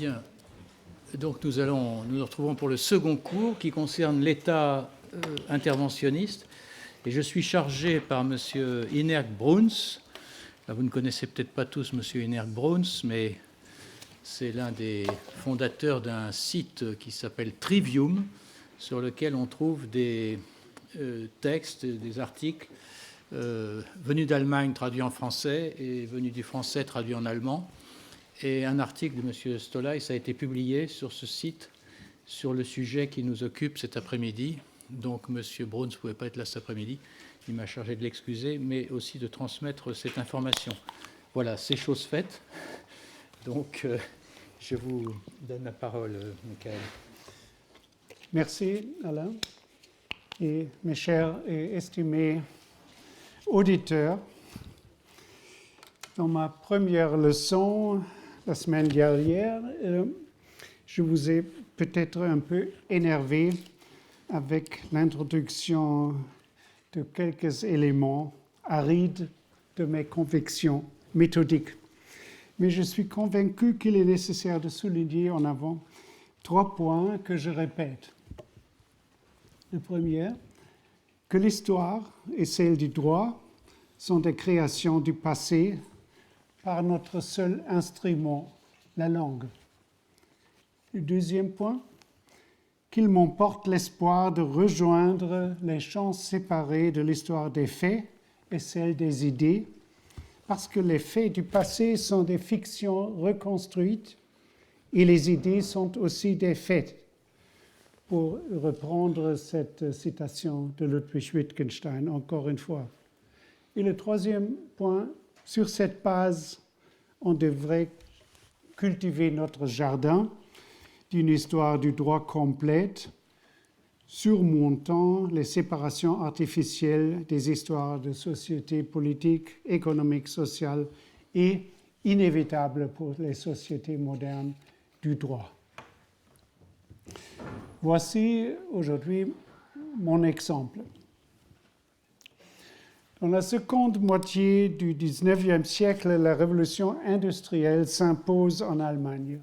Bien. Donc nous nous retrouvons pour le second cours qui concerne l'État interventionniste. Et je suis chargé par M. Inerk Bruns. Là, vous ne connaissez peut-être pas tous M. Inerk Bruns, mais c'est l'un des fondateurs d'un site qui s'appelle Trivium, sur lequel on trouve des textes, des articles venus d'Allemagne traduits en français et venus du français traduits en allemand. Et un article de M. Stolajs a été publié sur ce site sur le sujet qui nous occupe cet après-midi. Donc M. Bruns ne pouvait pas être là cet après-midi. Il m'a chargé de l'excuser, mais aussi de transmettre cette information. Voilà, c'est chose faite. Donc, je vous donne la parole, Michael. Merci, Alain. Et mes chers et estimés auditeurs, dans ma première leçon, la semaine dernière, je vous ai peut-être un peu énervé avec l'introduction de quelques éléments arides de mes convictions méthodiques. Mais je suis convaincu qu'il est nécessaire de souligner en avant 3 points que je répète. Le premier, que l'histoire et celle du droit sont des créations du passé par notre seul instrument, la langue. Le deuxième point, qu'il m'emporte l'espoir de rejoindre les champs séparés de l'histoire des faits et celle des idées, parce que les faits du passé sont des fictions reconstruites et les idées sont aussi des faits, pour reprendre cette citation de Ludwig Wittgenstein, encore une fois. Et le troisième point, sur cette base, on devrait cultiver notre jardin d'une histoire du droit complète, surmontant les séparations artificielles des histoires de société politique, économique, sociale et inévitables pour les sociétés modernes du droit. Voici aujourd'hui mon exemple. Dans la seconde moitié du XIXe siècle, la révolution industrielle s'impose en Allemagne.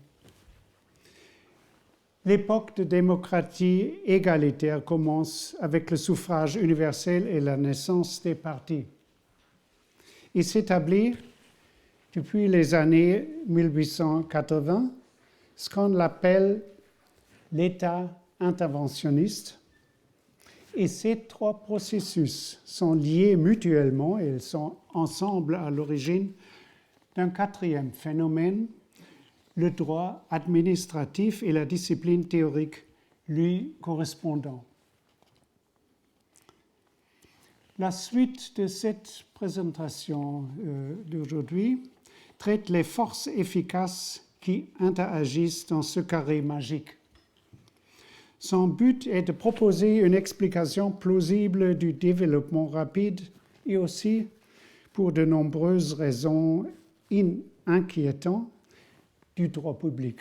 L'époque de démocratie égalitaire commence avec le suffrage universel et la naissance des partis. Il s'établit depuis les années 1880 ce qu'on appelle l'État interventionniste. Et ces 3 processus sont liés mutuellement et ils sont ensemble à l'origine d'un 4e phénomène, le droit administratif et la discipline théorique lui correspondant. La suite de cette présentation d'aujourd'hui traite les forces efficaces qui interagissent dans ce carré magique. Son but est de proposer une explication plausible du développement rapide et aussi, pour de nombreuses raisons inquiétantes, du droit public.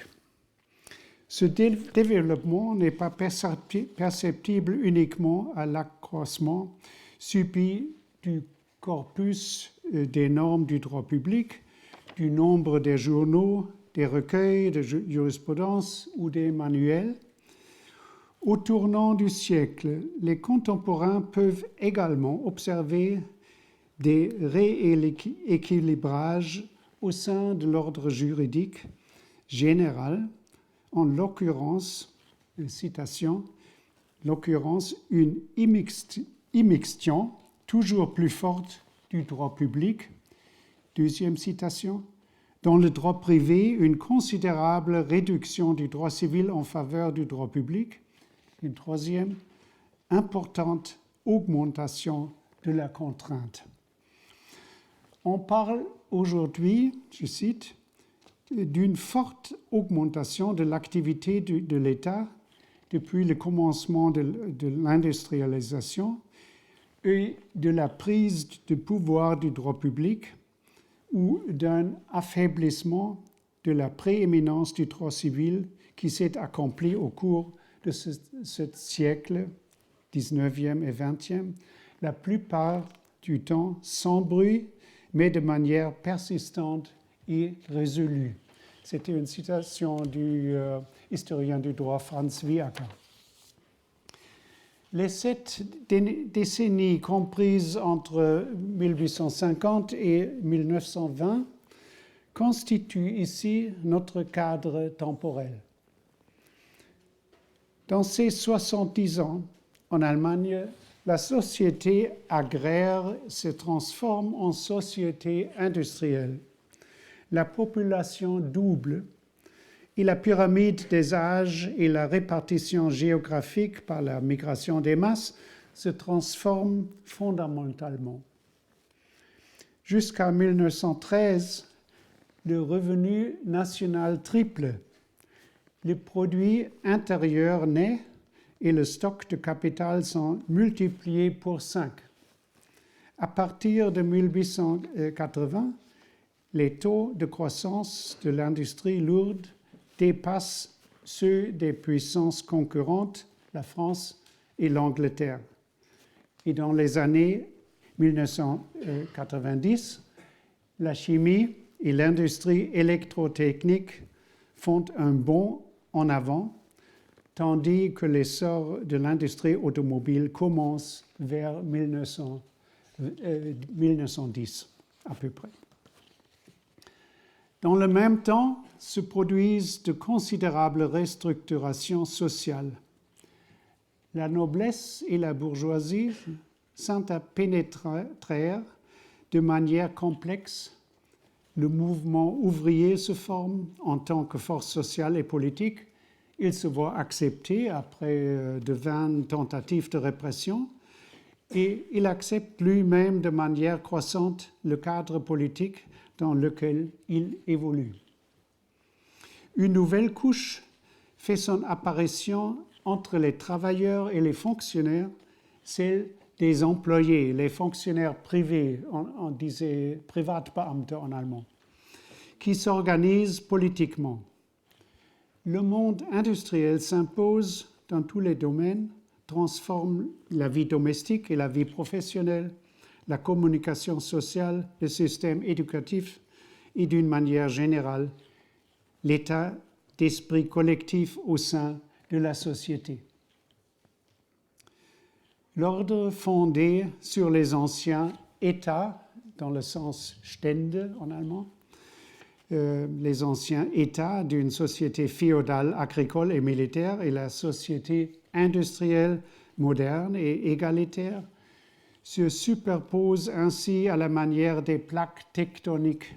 Ce développement n'est pas perceptible uniquement à l'accroissement subi du corpus des normes du droit public, du nombre des journaux, des recueils de jurisprudence ou des manuels. Au tournant du siècle, les contemporains peuvent également observer des rééquilibrages au sein de l'ordre juridique général, en l'occurrence, citation, une immixtion toujours plus forte du droit public, deuxième citation, dans le droit privé, une considérable réduction du droit civil en faveur du droit public, une troisième, importante augmentation de la contrainte. On parle aujourd'hui, je cite, d'une forte augmentation de l'activité de l'État depuis le commencement de l'industrialisation et de la prise de pouvoir du droit public ou d'un affaiblissement de la prééminence du droit civil qui s'est accompli au cours de ce siècle, 19e et 20e, la plupart du temps sans bruit, mais de manière persistante et résolue. C'était une citation du historien du droit Franz Viaker. Les 7 décennies comprises entre 1850 et 1920 constituent ici notre cadre temporel. Dans ces 70 ans, en Allemagne, la société agraire se transforme en société industrielle. La population double et la pyramide des âges et la répartition géographique par la migration des masses se transforment fondamentalement. Jusqu'à 1913, le revenu national triple. Le produit intérieur net et le stock de capital sont multipliés pour 5. À partir de 1880, les taux de croissance de l'industrie lourde dépassent ceux des puissances concurrentes, la France et l'Angleterre. Et dans les années 1990, la chimie et l'industrie électrotechnique font un bond en avant, tandis que l'essor de l'industrie automobile commence vers 1910 à peu près. Dans le même temps, se produisent de considérables restructurations sociales. La noblesse et la bourgeoisie s'interpénétrèrent de manière complexe. Le mouvement ouvrier se forme en tant que force sociale et politique. Il se voit accepté après de vaines tentatives de répression et il accepte lui-même de manière croissante le cadre politique dans lequel il évolue. Une nouvelle couche fait son apparition entre les travailleurs et les fonctionnaires, celle des employés, les fonctionnaires privés, on disait Privatbeamte en allemand, qui s'organisent politiquement. Le monde industriel s'impose dans tous les domaines, transforme la vie domestique et la vie professionnelle, la communication sociale, le système éducatif et d'une manière générale, l'état d'esprit collectif au sein de la société. L'ordre fondé sur les anciens États, dans le sens Stände en allemand, les anciens États d'une société féodale, agricole et militaire et la société industrielle, moderne et égalitaire, se superposent ainsi à la manière des plaques tectoniques,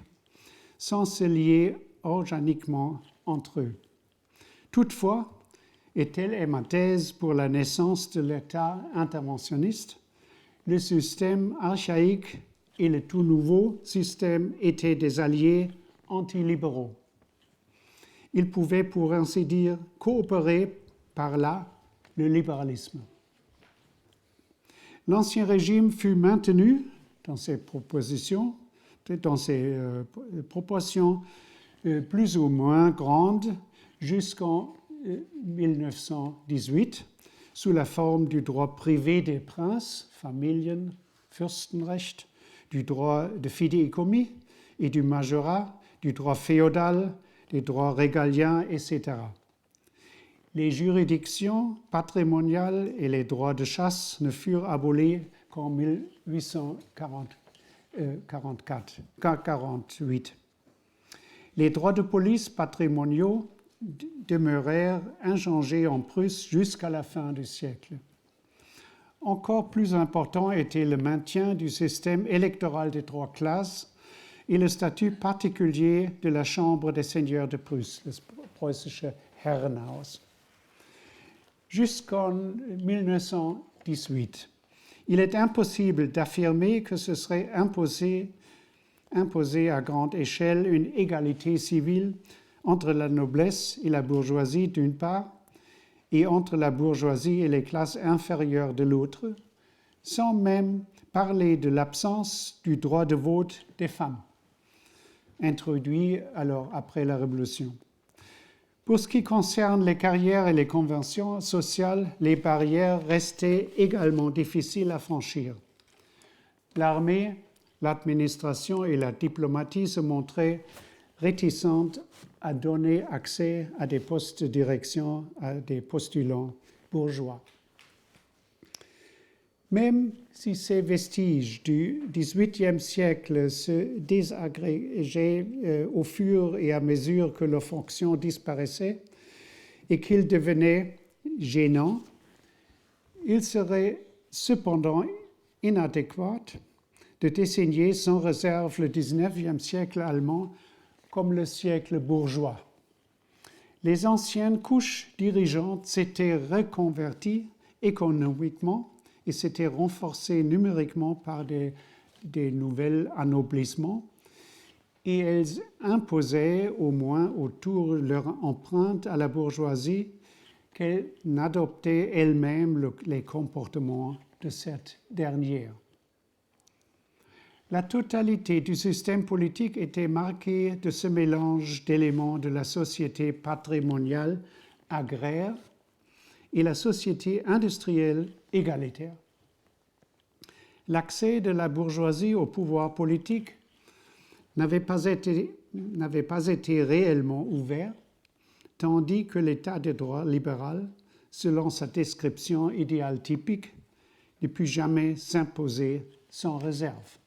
sans se lier organiquement entre eux. Toutefois, et telle est ma thèse pour la naissance de l'État interventionniste, le système archaïque et le tout nouveau système étaient des alliés antilibéraux. Ils pouvaient, pour ainsi dire, coopérer par là le libéralisme. L'Ancien Régime fut maintenu dans ses propositions, dans ses proportions plus ou moins grandes jusqu'en 1918, sous la forme du droit privé des princes, Familien, Fürstenrecht, du droit de fidéicommis et du majorat, du droit féodal, des droits régaliens, etc. Les juridictions patrimoniales et les droits de chasse ne furent abolis qu'en 1848. Les droits de police patrimoniaux demeurèrent inchangés en Prusse jusqu'à la fin du siècle. Encore plus important était le maintien du système électoral des 3 classes et le statut particulier de la Chambre des seigneurs de Prusse, le preußische Herrenhaus. Jusqu'en 1918, il est impossible d'affirmer que ce serait imposé à grande échelle une égalité civile entre la noblesse et la bourgeoisie d'une part, et entre la bourgeoisie et les classes inférieures de l'autre, sans même parler de l'absence du droit de vote des femmes, introduit alors après la Révolution. Pour ce qui concerne les carrières et les conventions sociales, les barrières restaient également difficiles à franchir. L'armée, l'administration et la diplomatie se montraient réticente à donner accès à des postes de direction à des postulants bourgeois. Même si ces vestiges du XVIIIe siècle se désagrégeaient au fur et à mesure que leurs fonctions disparaissaient et qu'ils devenaient gênants, il serait cependant inadéquat de désigner sans réserve le XIXe siècle allemand comme le siècle bourgeois. Les anciennes couches dirigeantes s'étaient reconverties économiquement et s'étaient renforcées numériquement par des nouveaux anoblissements, et elles imposaient au moins autour leur empreinte à la bourgeoisie qu'elle n'adoptait elle-même les comportements de cette dernière. La totalité du système politique était marquée de ce mélange d'éléments de la société patrimoniale agraire et la société industrielle égalitaire. L'accès de la bourgeoisie au pouvoir politique n'avait pas été réellement ouvert, tandis que l'état de droit libéral, selon sa description idéale typique, ne put jamais s'imposer sans réserve.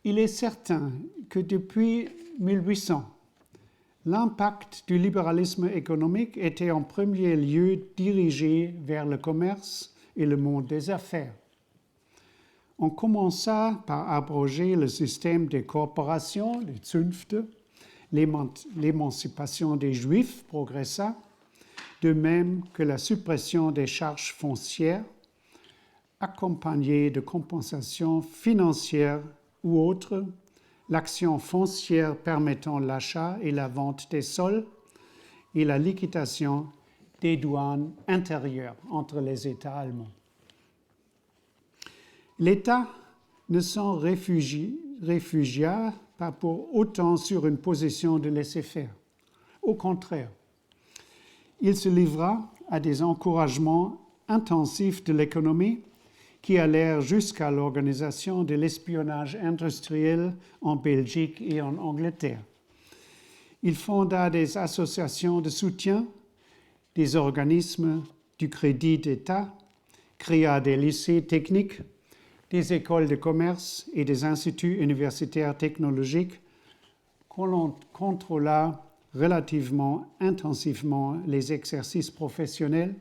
Il est certain que depuis 1800, l'impact du libéralisme économique était en premier lieu dirigé vers le commerce et le monde des affaires. On commença par abroger le système des corporations, les Zünfte, l'émancipation des Juifs progressa, de même que la suppression des charges foncières, accompagnée de compensations financières ou autres, l'action foncière permettant l'achat et la vente des sols et la liquidation des douanes intérieures entre les États allemands. L'État ne s'en réfugia pas pour autant sur une position de laisser-faire. Au contraire, il se livra à des encouragements intensifs de l'économie qui allèrent jusqu'à l'organisation de l'espionnage industriel en Belgique et en Angleterre. Il fonda des associations de soutien, des organismes du crédit d'État, créa des lycées techniques, des écoles de commerce et des instituts universitaires technologiques, contrôla relativement intensivement les exercices professionnels,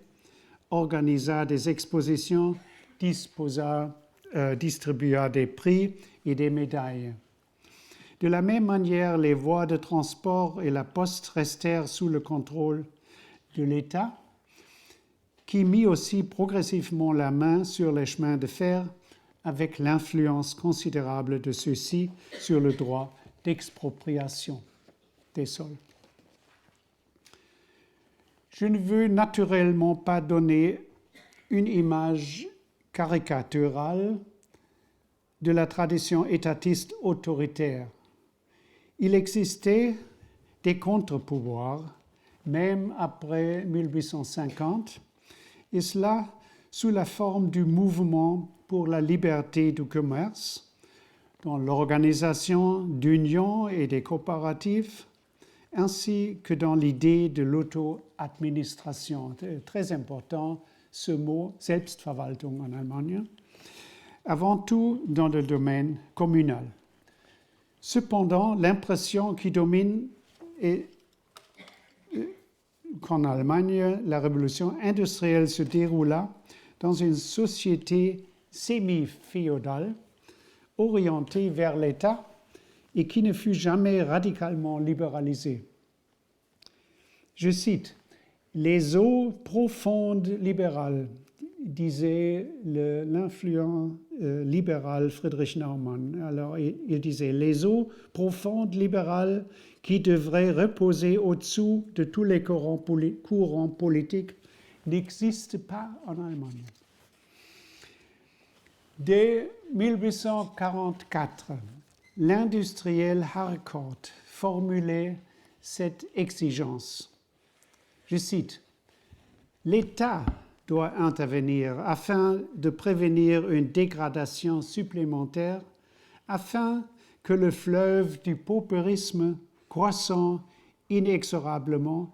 organisa des expositions, distribua des prix et des médailles. De la même manière, les voies de transport et la poste restèrent sous le contrôle de l'État, qui mit aussi progressivement la main sur les chemins de fer avec l'influence considérable de ceux-ci sur le droit d'expropriation des sols. Je ne veux naturellement pas donner une image caricaturale de la tradition étatiste autoritaire. Il existait des contre-pouvoirs, même après 1850, et cela sous la forme du mouvement pour la liberté du commerce, dans l'organisation d'unions et des coopératives, ainsi que dans l'idée de l'auto-administration. Très important, ce mot, Selbstverwaltung en Allemagne, avant tout dans le domaine communal. Cependant, l'impression qui domine est qu'en Allemagne, la révolution industrielle se déroula dans une société semi-féodale, orientée vers l'État et qui ne fut jamais radicalement libéralisée. Je cite, « Les eaux profondes libérales », disait l'influent libéral Friedrich Naumann. Alors, il disait « Les eaux profondes libérales qui devraient reposer au-dessous de tous les courants politiques n'existent pas en Allemagne. » Dès 1844, l'industriel Harcourt formulait cette exigence. Je cite, « L'État doit intervenir afin de prévenir une dégradation supplémentaire, afin que le fleuve du paupérisme croissant inexorablement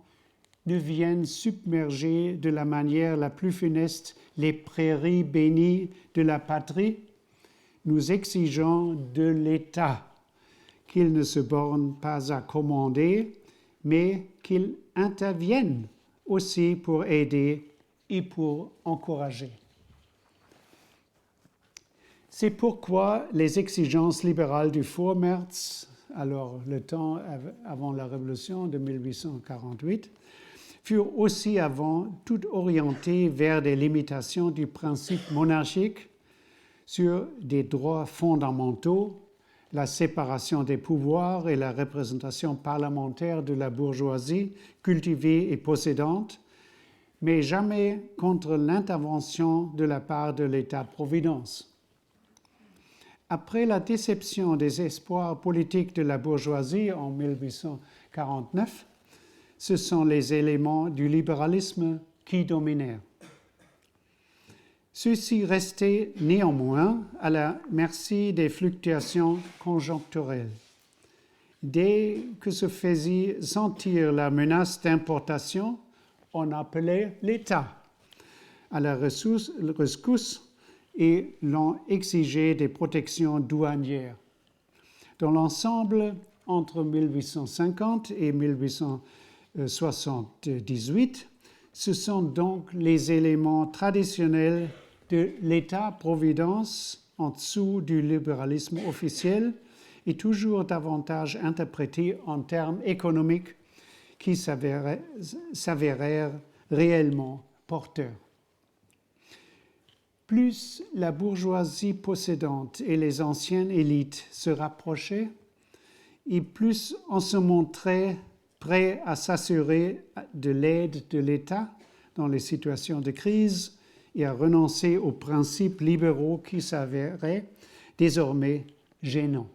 ne vienne submerger de la manière la plus funeste les prairies bénies de la patrie, nous exigeons de l'État qu'il ne se borne pas à commander, mais qu'il intervienne aussi pour aider et pour encourager. C'est pourquoi les exigences libérales du Vormärz, alors le temps avant la Révolution de 1848, furent aussi avant toutes orientées vers des limitations du principe monarchique sur des droits fondamentaux, la séparation des pouvoirs et la représentation parlementaire de la bourgeoisie cultivée et possédante, mais jamais contre l'intervention de la part de l'État-providence. Après la déception des espoirs politiques de la bourgeoisie en 1849, ce sont les éléments du libéralisme qui dominèrent. Ceux-ci restaient néanmoins à la merci des fluctuations conjoncturelles. Dès que se faisait sentir la menace d'importation, on appelait l'État à la rescousse et l'on exigeait des protections douanières. Dans l'ensemble, entre 1850 et 1878, ce sont donc les éléments traditionnels de l'État-providence en dessous du libéralisme officiel et toujours davantage interprétés en termes économiques qui s'avérèrent réellement porteurs. Plus la bourgeoisie possédante et les anciennes élites se rapprochaient, et plus on se montrait prêt à s'assurer de l'aide de l'État dans les situations de crise et à renoncer aux principes libéraux qui s'avéraient désormais gênants.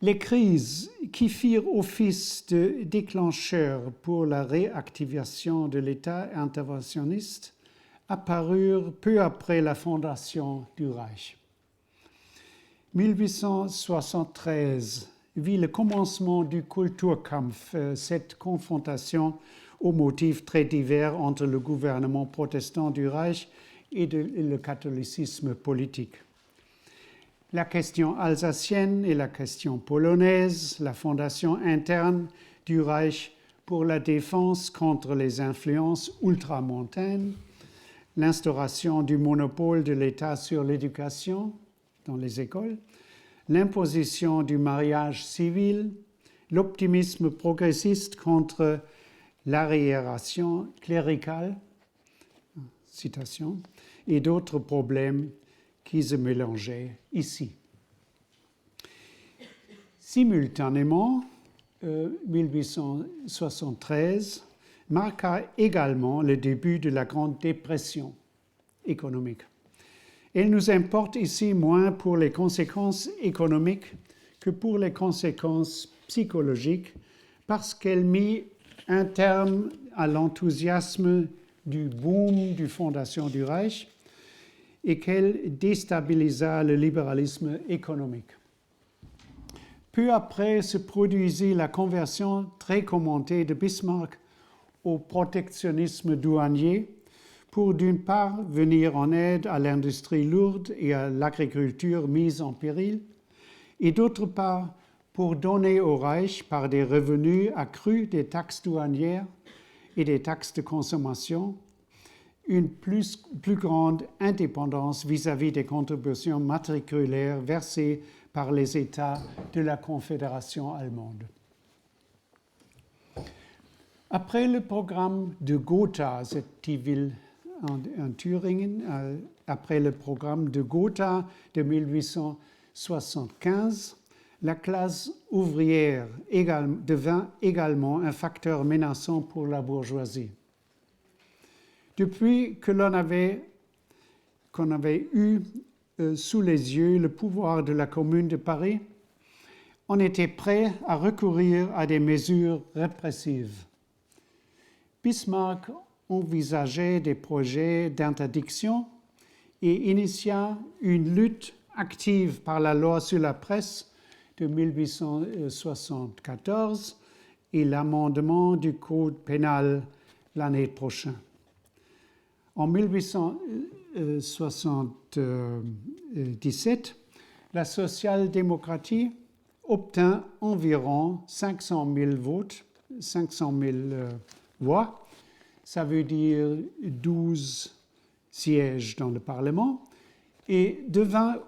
Les crises qui firent office de déclencheur pour la réactivation de l'État interventionniste apparurent peu après la fondation du Reich. 1873 vit le commencement du Kulturkampf, cette confrontation aux motifs très divers entre le gouvernement protestant du Reich et le catholicisme politique. La question alsacienne et la question polonaise, la fondation interne du Reich pour la défense contre les influences ultramontaines, l'instauration du monopole de l'État sur l'éducation dans les écoles, l'imposition du mariage civil, l'optimisme progressiste contre l'arriération cléricale, citation, et d'autres problèmes qui se mélangeaient ici. Simultanément, 1873 marqua également le début de la Grande Dépression économique. Elle nous importe ici moins pour les conséquences économiques que pour les conséquences psychologiques, parce qu'elle mit un terme à l'enthousiasme du boom du fondation du Reich et qu'elle déstabilisa le libéralisme économique. Peu après se produisit la conversion très commentée de Bismarck au protectionnisme douanier pour d'une part venir en aide à l'industrie lourde et à l'agriculture mise en péril, et d'autre part pour donner au Reich par des revenus accrus des taxes douanières et des taxes de consommation une plus grande indépendance vis-à-vis des contributions matriculaires versées par les États de la Confédération allemande. Après le programme de Gotha, cette petite ville en Thüringen, après le programme de Gotha de 1875, la classe ouvrière devint également un facteur menaçant pour la bourgeoisie. Depuis qu'on avait eu sous les yeux le pouvoir de la Commune de Paris, on était prêt à recourir à des mesures répressives. Bismarck envisageait des projets d'interdiction et initia une lutte active par la loi sur la presse de 1874 et l'amendement du Code pénal l'année prochaine. En 1877, la social-démocratie obtint environ 500 000 votes, 500 000 voix, ça veut dire 12 sièges dans le Parlement, et devint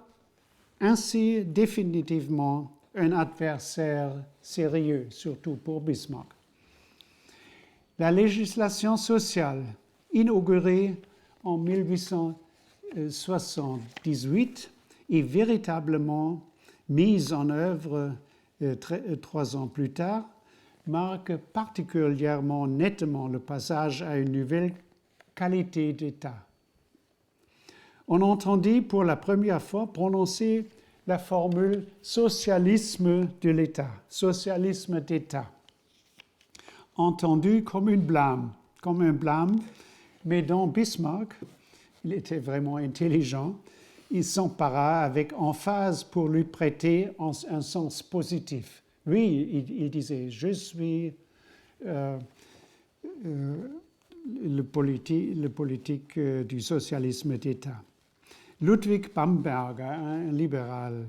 ainsi définitivement un adversaire sérieux, surtout pour Bismarck. La législation sociale, inaugurée en 1878, est véritablement mise en œuvre 3 ans plus tard, marque particulièrement nettement le passage à une nouvelle qualité d'État. On entendit pour la première fois prononcer la formule socialisme de l'État, socialisme d'État, entendu comme un blâme, mais dont Bismarck, il était vraiment intelligent, il s'empara avec emphase pour lui prêter un sens positif. Oui, il disait, je suis le politique du socialisme d'État. Ludwig Bamberger, un libéral,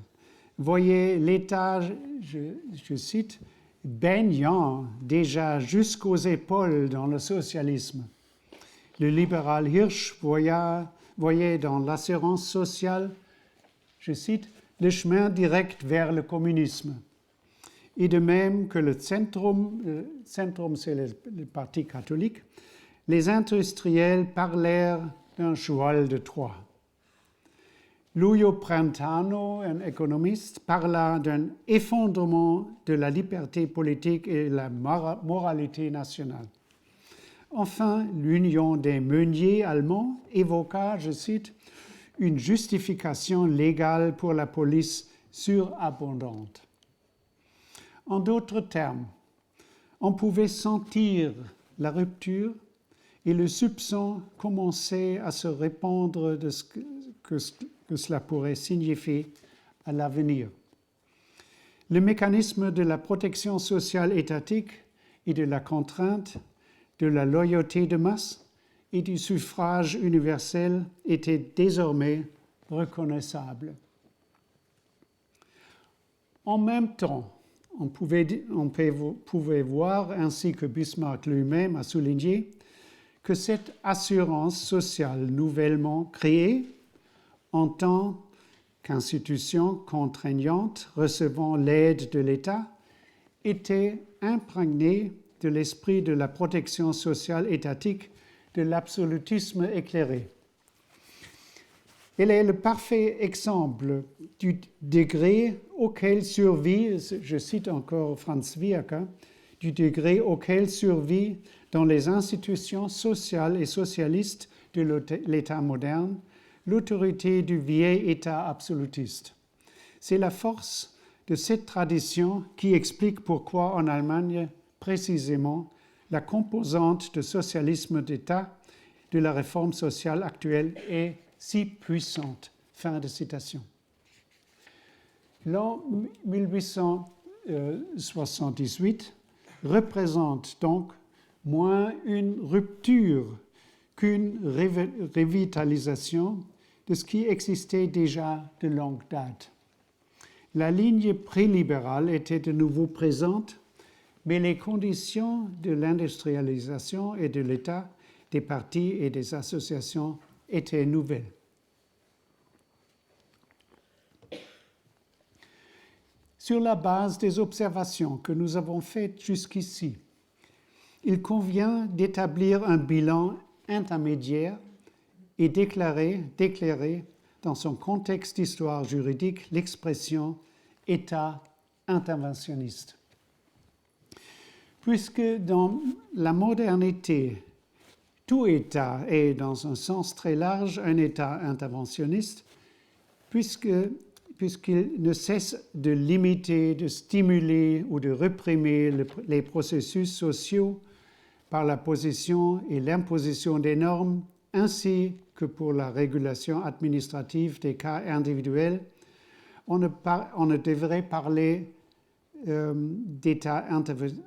voyait l'État, je cite, baignant déjà jusqu'aux épaules dans le socialisme. Le libéral Hirsch voyait dans l'assurance sociale, je cite, le chemin direct vers le communisme. Et de même que le Centrum c'est le parti catholique, les industriels parlèrent d'un cheval de Troie. Lucio Brentano, un économiste, parla d'un effondrement de la liberté politique et de la moralité nationale. Enfin, l'Union des meuniers allemands évoqua, je cite, une justification légale pour la police surabondante. En d'autres termes, on pouvait sentir la rupture et le soupçon commençait à se répandre de ce que cela pourrait signifier à l'avenir. Le mécanisme de la protection sociale étatique et de la contrainte, de la loyauté de masse et du suffrage universel était désormais reconnaissable. En même temps, on pouvait voir, ainsi que Bismarck lui-même a souligné, que cette assurance sociale nouvellement créée, en tant qu'institution contraignante recevant l'aide de l'État, était imprégnée de l'esprit de la protection sociale étatique de l'absolutisme éclairé. Elle est le parfait exemple du degré auquel survit, je cite encore Franz Viaca, du degré auquel survit dans les institutions sociales et socialistes de l'État moderne l'autorité du vieil État absolutiste. C'est la force de cette tradition qui explique pourquoi en Allemagne, précisément, la composante de socialisme d'État de la réforme sociale actuelle est si puissante. Fin de citation. L'an 1878 représente donc moins une rupture qu'une revitalisation de ce qui existait déjà de longue date. La ligne prélibérale était de nouveau présente, mais les conditions de l'industrialisation et de l'État, des partis et des associations étaient nouvelles. Sur la base des observations que nous avons faites jusqu'ici, il convient d'établir un bilan intermédiaire et d'éclairer dans son contexte d'histoire juridique l'expression « État interventionniste ». Puisque dans la modernité, tout État est, dans un sens très large, un État interventionniste, puisqu'il ne cesse de limiter, de stimuler ou de réprimer les processus sociaux par la position et l'imposition des normes, ainsi que pour la régulation administrative des cas individuels, on ne devrait parler d'État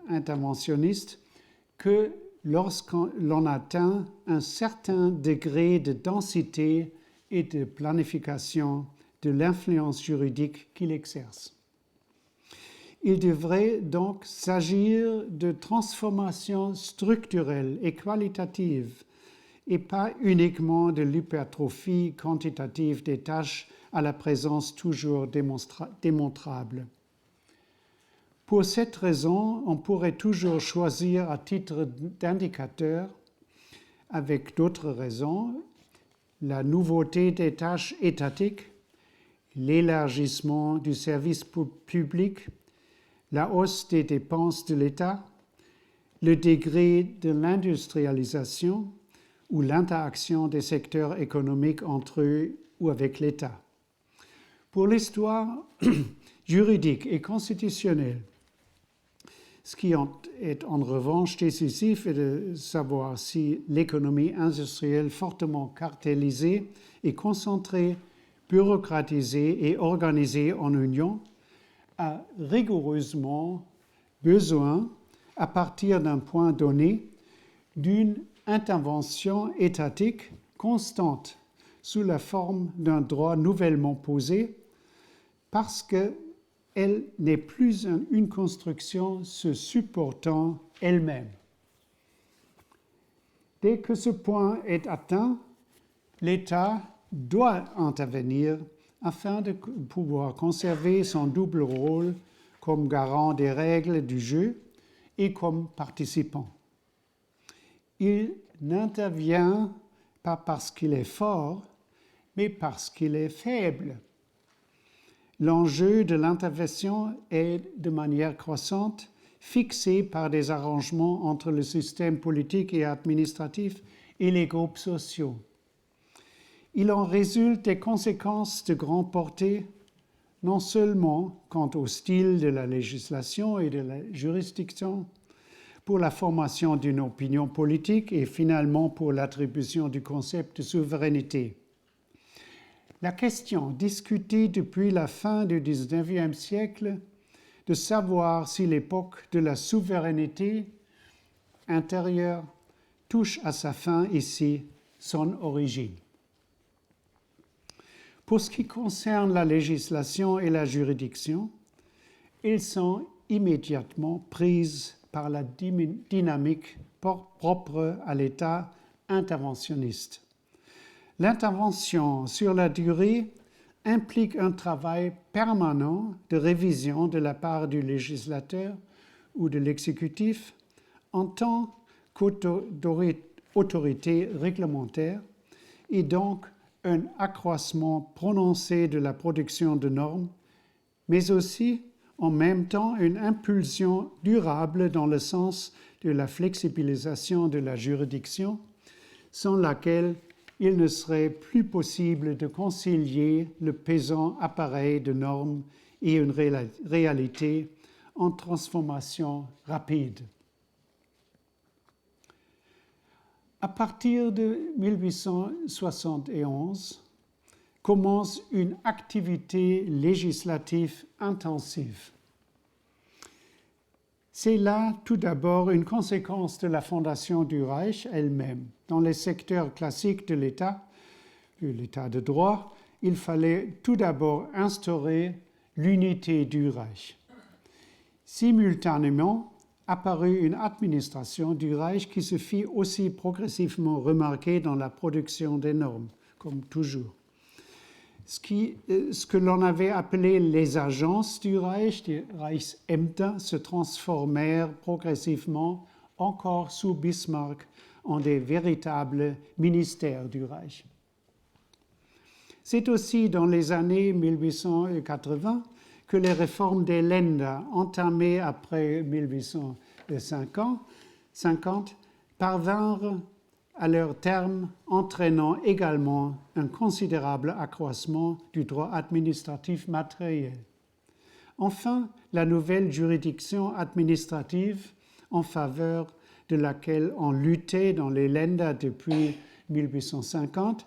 interventionniste que lorsqu'on atteint un certain degré de densité et de planification de l'influence juridique qu'il exerce. Il devrait donc s'agir de transformations structurelles et qualitatives et pas uniquement de l'hypertrophie quantitative des tâches à la présence toujours démontrable. Pour cette raison, on pourrait toujours choisir à titre d'indicateur, avec d'autres raisons, la nouveauté des tâches étatiques, l'élargissement du service public, la hausse des dépenses de l'État, le degré de l'industrialisation ou l'interaction des secteurs économiques entre eux ou avec l'État. Pour l'histoire juridique et constitutionnelle, ce qui est en revanche décisif est de savoir si l'économie industrielle fortement cartélisée et concentrée, bureaucratisée et organisée en union a rigoureusement besoin, à partir d'un point donné, d'une intervention étatique constante sous la forme d'un droit nouvellement posé parce qu'elle n'est plus une construction se supportant elle-même. Dès que ce point est atteint, l'État doit intervenir afin de pouvoir conserver son double rôle comme garant des règles du jeu et comme participant. Il n'intervient pas parce qu'il est fort, mais parce qu'il est faible. L'enjeu de l'intervention est de manière croissante fixé par des arrangements entre le système politique et administratif et les groupes sociaux. Il en résulte des conséquences de grande portée, non seulement quant au style de la législation et de la juridiction, pour la formation d'une opinion politique et finalement pour l'attribution du concept de souveraineté. La question discutée depuis la fin du XIXe siècle de savoir si l'époque de la souveraineté intérieure touche à sa fin ici, son origine. Pour ce qui concerne la législation et la juridiction, elles sont immédiatement prises par la dynamique propre à l'État interventionniste. L'intervention sur la durée implique un travail permanent de révision de la part du législateur ou de l'exécutif en tant qu'autorité réglementaire et donc un accroissement prononcé de la production de normes, mais aussi en même temps une impulsion durable dans le sens de la flexibilisation de la juridiction, sans laquelle il ne serait plus possible de concilier le pesant appareil de normes et une réalité en transformation rapide. À partir de 1871, commence une activité législative intensive. C'est là tout d'abord une conséquence de la fondation du Reich elle-même. Dans les secteurs classiques de l'État de droit, il fallait tout d'abord instaurer l'unité du Reich. Simultanément, apparut une administration du Reich qui se fit aussi progressivement remarquer dans la production des normes, comme toujours. Ce que l'on avait appelé les agences du Reich, die Reichsämter, se transformèrent progressivement, encore sous Bismarck, en des véritables ministères du Reich. C'est aussi dans les années 1880 que les réformes des Länder, entamées après 1850, parvinrent à leur terme, entraînant également un considérable accroissement du droit administratif matériel. Enfin, la nouvelle juridiction administrative en faveur de laquelle on luttait dans les Länder depuis 1850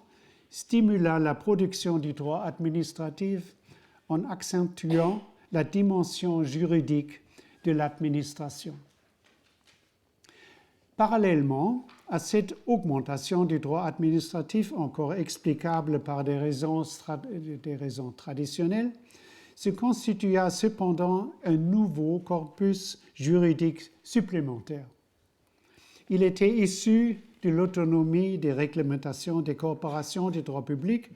stimula la production du droit administratif en accentuant la dimension juridique de l'administration. Parallèlement à cette augmentation du droit administratif, encore explicable par des raisons traditionnelles, se constitua cependant un nouveau corpus juridique supplémentaire. Il était issu de l'autonomie des réglementations des corporations du droit public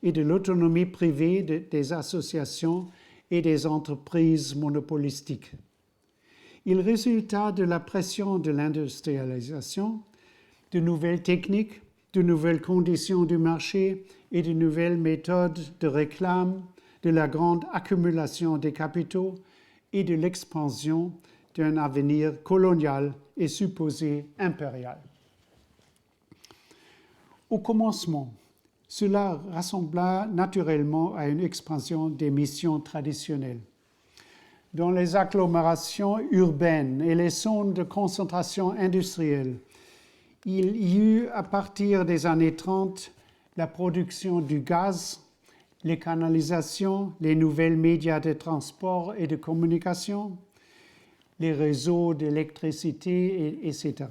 et de l'autonomie privée des associations et des entreprises monopolistiques. Il résulta de la pression de l'industrialisation, de nouvelles techniques, de nouvelles conditions du marché et de nouvelles méthodes de réclame, de la grande accumulation des capitaux et de l'expansion d'un avenir colonial et supposé impérial. Au commencement, cela rassembla naturellement à une expansion des missions traditionnelles. Dans les agglomérations urbaines et les zones de concentration industrielle, il y eut à partir des années 30 la production du gaz, les canalisations, les nouvelles médias de transport et de communication, les réseaux d'électricité, etc.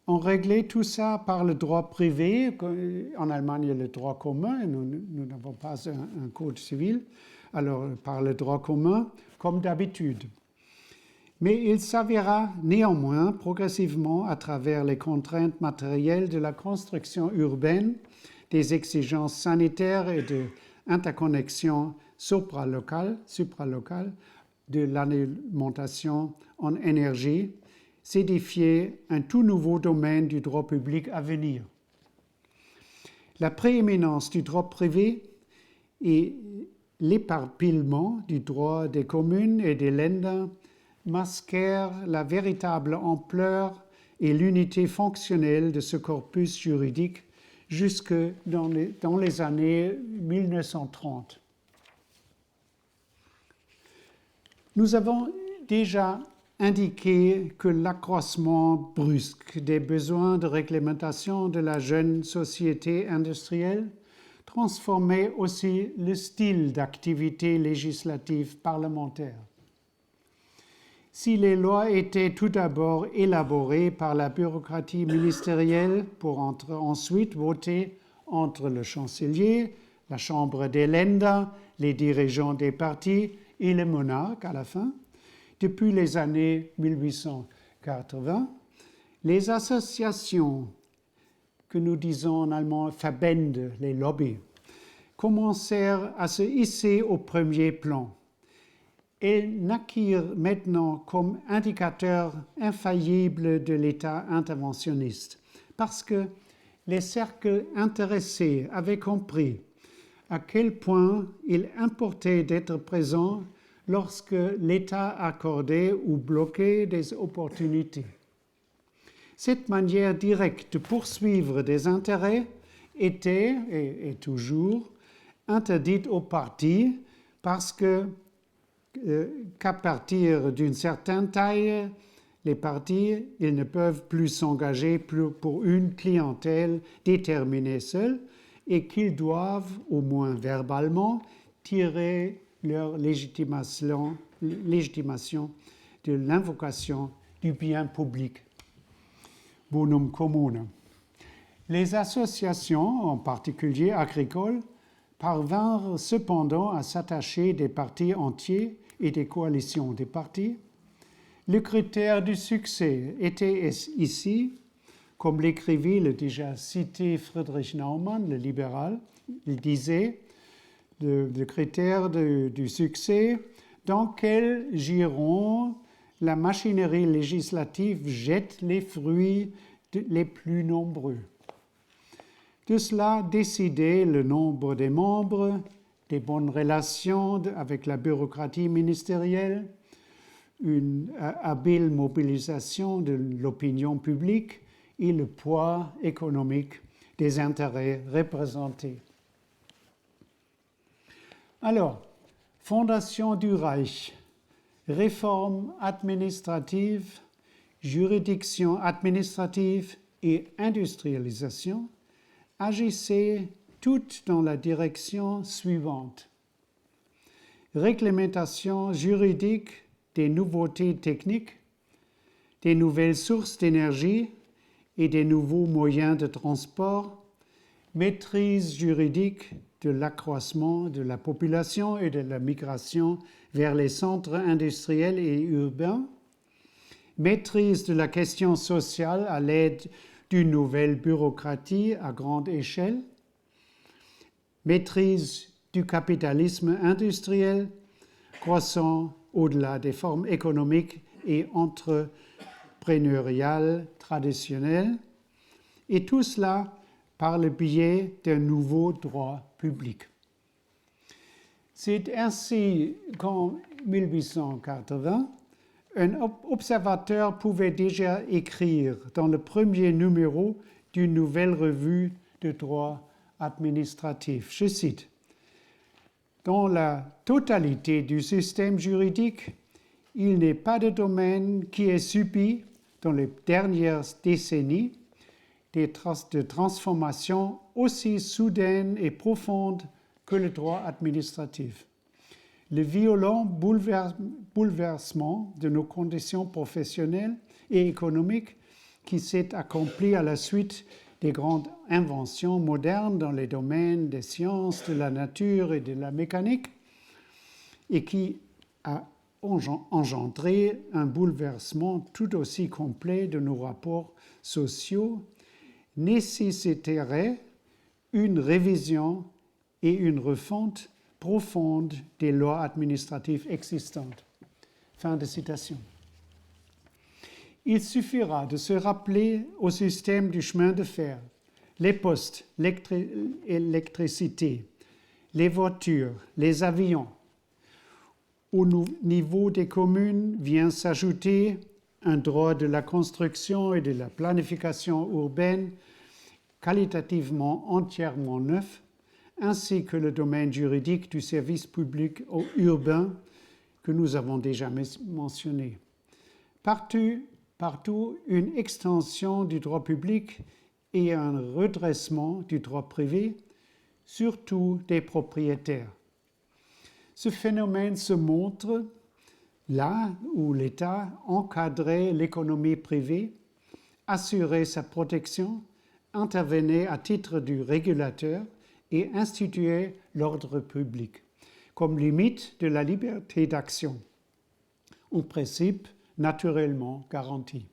On réglait tout ça par le droit privé. En Allemagne, il y a le droit commun, nous n'avons pas un code civil, alors par le droit commun, comme d'habitude. Mais il s'avéra néanmoins progressivement, à travers les contraintes matérielles de la construction urbaine, des exigences sanitaires et de interconnexion supralocale, de l'alimentation en énergie, s'édifier un tout nouveau domaine du droit public à venir. La prééminence du droit privé et l'éparpillement du droit des communes et des Länder masquèrent la véritable ampleur et l'unité fonctionnelle de ce corpus juridique jusque dans les années 1930. Nous avons déjà indiqué que l'accroissement brusque des besoins de réglementation de la jeune société industrielle transformait aussi le style d'activité législative parlementaire. Si les lois étaient tout d'abord élaborées par la bureaucratie ministérielle pour ensuite voter entre le chancelier, la Chambre des Länder, les dirigeants des partis et le monarque à la fin, depuis les années 1880, les associations que nous disons en allemand Verbände, les lobbies, commencèrent à se hisser au premier plan. Elles naquirent maintenant comme indicateurs infaillibles de l'État interventionniste, parce que les cercles intéressés avaient compris à quel point il importait d'être présent lorsque l'État accordait ou bloquait des opportunités. Cette manière directe de poursuivre des intérêts était, et est toujours, interdite aux partis parce qu'à partir d'une certaine taille, les partis ils ne peuvent plus s'engager pour une clientèle déterminée seule et qu'ils doivent, au moins verbalement, tirer leur légitimation de l'invocation du bien public. Bonum commune. Les associations, en particulier agricoles, parvinrent cependant à s'attacher des partis entiers et des coalitions des partis. Le critère du succès était ici, comme l'écrivit le déjà cité Friedrich Naumann, le libéral, il disait le critère du succès dans quel giron la machinerie législative jette les fruits les plus nombreux. De cela décidait le nombre des membres, des bonnes relations avec la bureaucratie ministérielle, une habile mobilisation de l'opinion publique et le poids économique des intérêts représentés. Alors, fondation du Reich, réforme administrative, juridiction administrative et industrialisation agissaient toutes dans la direction suivante. réglementation juridique des nouveautés techniques, des nouvelles sources d'énergie et des nouveaux moyens de transport, maîtrise juridique de l'accroissement de la population et de la migration vers les centres industriels et urbains, maîtrise de la question sociale à l'aide d'une nouvelle bureaucratie à grande échelle, maîtrise du capitalisme industriel croissant au-delà des formes économiques et entrepreneuriales traditionnelles, et tout cela par le biais d'un nouveau droit public. C'est ainsi qu'en 1880, un observateur pouvait déjà écrire dans le premier numéro d'une nouvelle revue de droit administratif. Je cite, « Dans la totalité du système juridique, il n'est pas de domaine qui ait subi, dans les dernières décennies, de transformations aussi soudaines et profondes que le droit administratif. Le violent bouleversement de nos conditions professionnelles et économiques qui s'est accompli à la suite des grandes inventions modernes dans les domaines des sciences, de la nature et de la mécanique, et qui a engendré un bouleversement tout aussi complet de nos rapports sociaux, nécessiterait une révision et une refonte profonde des lois administratives existantes. » Fin de citation. Il suffira de se rappeler au système du chemin de fer, les postes, l'électricité, les voitures, les avions. Au niveau des communes vient s'ajouter un droit de la construction et de la planification urbaine qualitativement entièrement neuf, ainsi que le domaine juridique du service public urbain que nous avons déjà mentionné. Partout, une extension du droit public et un redressement du droit privé, surtout des propriétaires. Ce phénomène se montre là où l'État encadrait l'économie privée, assurait sa protection, intervenait à titre du régulateur et instituait l'ordre public, comme limite de la liberté d'action, en principe naturellement garanti.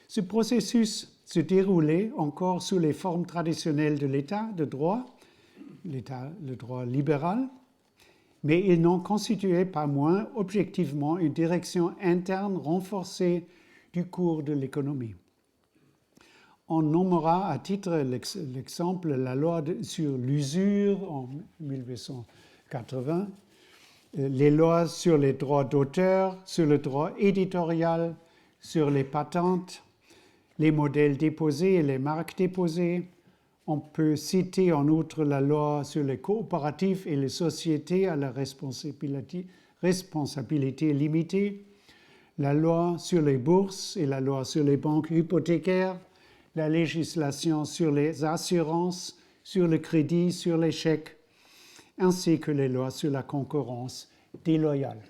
Ce processus se déroulait encore sous les formes traditionnelles de l'État de droit, le droit libéral, mais il n'en constituait pas moins objectivement une direction interne renforcée du cours de l'économie. On nommera à titre l'exemple la loi sur l'usure en 1880, les lois sur les droits d'auteur, sur le droit éditorial, sur les patentes, les modèles déposés et les marques déposées. On peut citer en outre la loi sur les coopératives et les sociétés à la responsabilité limitée, la loi sur les bourses et la loi sur les banques hypothécaires, la législation sur les assurances, sur le crédit, sur les chèques, ainsi que les lois sur la concurrence déloyale.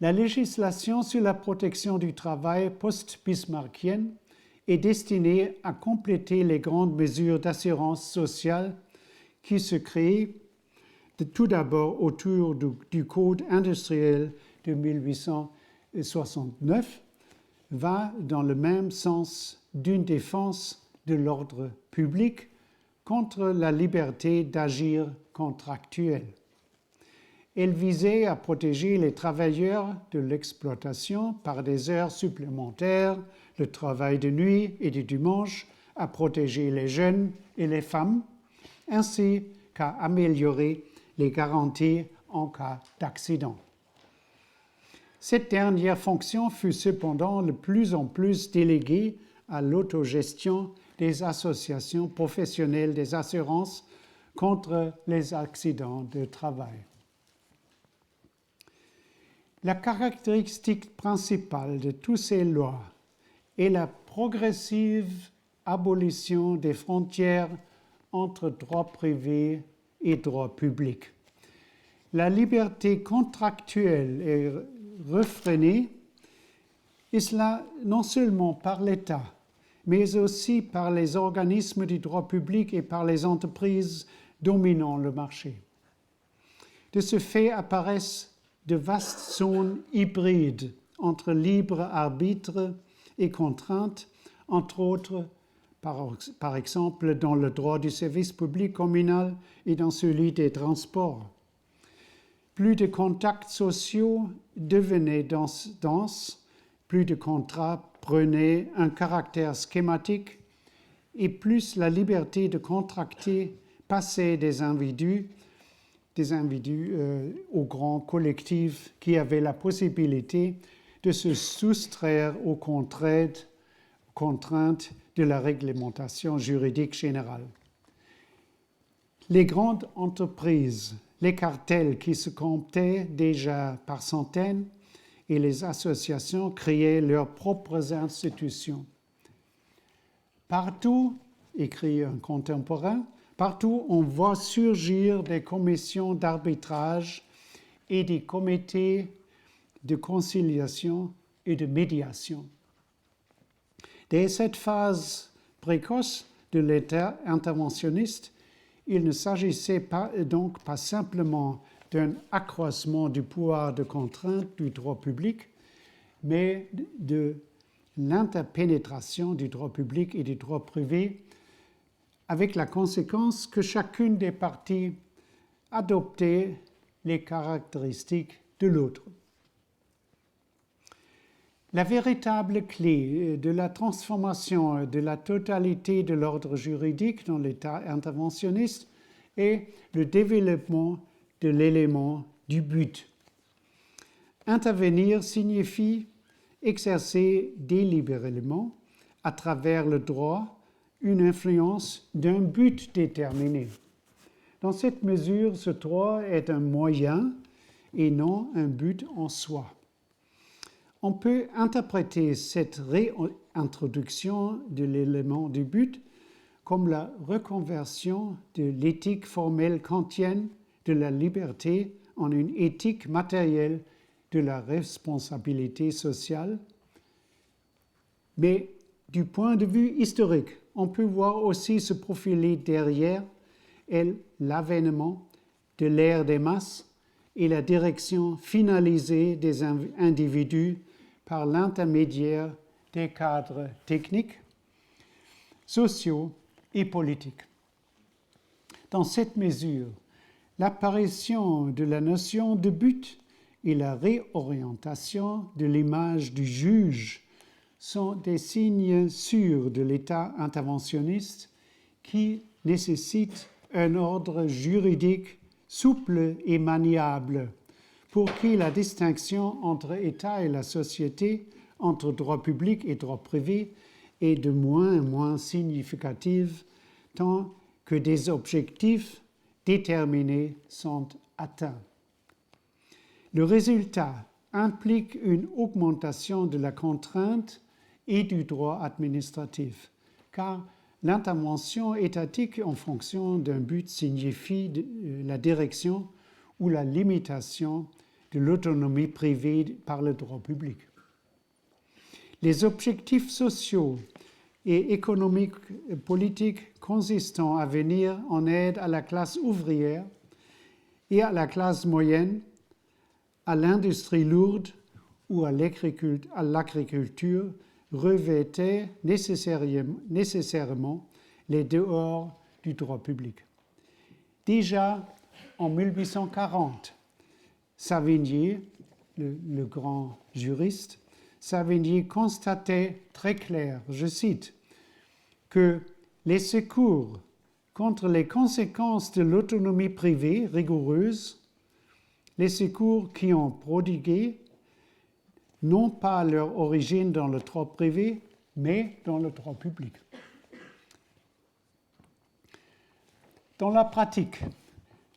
La législation sur la protection du travail post-bismarckienne est destinée à compléter les grandes mesures d'assurance sociale qui se créent tout d'abord autour du Code industriel de 1869, va dans le même sens d'une défense de l'ordre public contre la liberté d'agir contractuelle. Elle visait à protéger les travailleurs de l'exploitation par des heures supplémentaires, le travail de nuit et du dimanche, à protéger les jeunes et les femmes, ainsi qu'à améliorer les garanties en cas d'accident. Cette dernière fonction fut cependant de plus en plus déléguée à l'autogestion des associations professionnelles des assurances contre les accidents de travail. La caractéristique principale de toutes ces lois est la progressive abolition des frontières entre droit privé et droit public. La liberté contractuelle est refrénée, et cela non seulement par l'État, mais aussi par les organismes du droit public et par les entreprises dominant le marché. De ce fait apparaissent de vastes zones hybrides entre libre arbitre et contrainte, entre autres, par exemple, dans le droit du service public communal et dans celui des transports. Plus de contacts sociaux devenaient denses, plus de contrats prenaient un caractère schématique et plus la liberté de contracter passait des individus aux grands collectifs qui avaient la possibilité de se soustraire aux contraintes de la réglementation juridique générale. Les grandes entreprises, les cartels qui se comptaient déjà par centaines et les associations créaient leurs propres institutions. Partout, écrit un contemporain, partout on voit surgir des commissions d'arbitrage et des comités de conciliation et de médiation. Dès cette phase précoce de l'État interventionniste, il ne s'agissait donc pas simplement d'un accroissement du pouvoir de contrainte du droit public, mais de l'interpénétration du droit public et du droit privé, avec la conséquence que chacune des parties adoptait les caractéristiques de l'autre. La véritable clé de la transformation de la totalité de l'ordre juridique dans l'État interventionniste est le développement de l'élément du but. Intervenir signifie exercer délibérément, à travers le droit, une influence d'un but déterminé. Dans cette mesure, ce droit est un moyen et non un but en soi. On peut interpréter cette réintroduction de l'élément du but comme la reconversion de l'éthique formelle kantienne de la liberté en une éthique matérielle de la responsabilité sociale. Mais du point de vue historique, on peut voir aussi se profiler derrière elle l'avènement de l'ère des masses et la direction finalisée des individus par l'intermédiaire des cadres techniques, sociaux et politiques. Dans cette mesure, l'apparition de la notion de but et la réorientation de l'image du juge sont des signes sûrs de l'État interventionniste qui nécessite un ordre juridique souple et maniable pour qui la distinction entre État et la société, entre droit public et droit privé, est de moins en moins significative tant que des objectifs déterminés sont atteints. Le résultat implique une augmentation de la contrainte et du droit administratif, car l'intervention étatique en fonction d'un but signifie la direction ou la limitation de l'autonomie privée par le droit public. Les objectifs sociaux et économiques politiques consistant à venir en aide à la classe ouvrière et à la classe moyenne, à l'industrie lourde ou à l'agriculture revêtaient nécessairement les dehors du droit public. Déjà en 1840, Savigny, le grand juriste, Savigny constatait très clair, je cite, que les secours contre les conséquences de l'autonomie privée rigoureuse, les secours qui ont prodigué n'ont pas leur origine dans le droit privé, mais dans le droit public. Dans la pratique,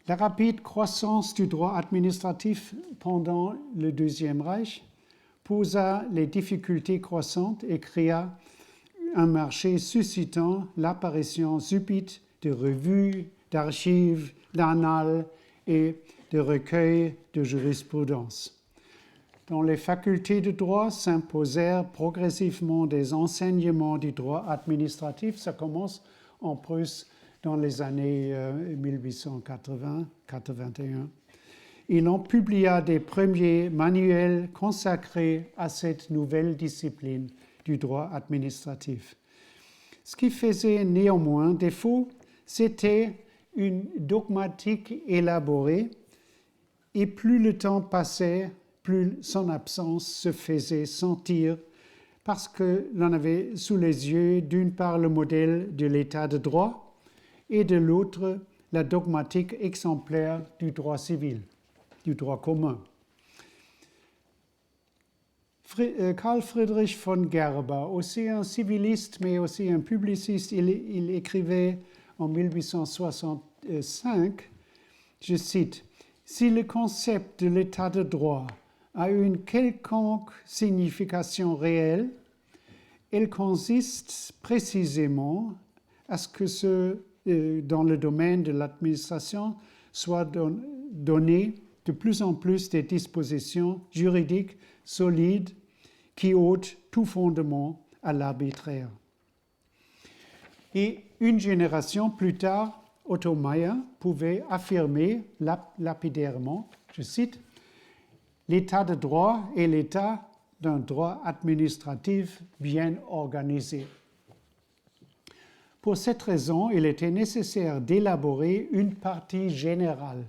la rapide croissance du droit administratif pendant le Deuxième Reich posa les difficultés croissantes et créa un marché suscitant l'apparition subite de revues, d'archives, d'annales et de recueils de jurisprudence. Dans les facultés de droit s'imposèrent progressivement des enseignements du droit administratif. Ça commence en Prusse dans les années 1880-81. Il en publia des premiers manuels consacrés à cette nouvelle discipline du droit administratif. Ce qui faisait néanmoins défaut, c'était une dogmatique élaborée, et plus le temps passait, plus son absence se faisait sentir, parce que l'on avait sous les yeux d'une part le modèle de l'état de droit et de l'autre la dogmatique exemplaire du droit civil, du droit commun. Carl Friedrich von Gerber, aussi un civiliste mais aussi un publiciste, il écrivait en 1865, je cite, « Si le concept de l'état de droit a une quelconque signification réelle, elle consiste précisément à ce que dans le domaine de l'administration soient données de plus en plus des dispositions juridiques solides qui ôtent tout fondement à l'arbitraire. » Et une génération plus tard, Otto Meyer pouvait affirmer lapidairement, je cite, « L'état de droit est l'état d'un droit administratif bien organisé. » Pour cette raison, il était nécessaire d'élaborer une partie générale.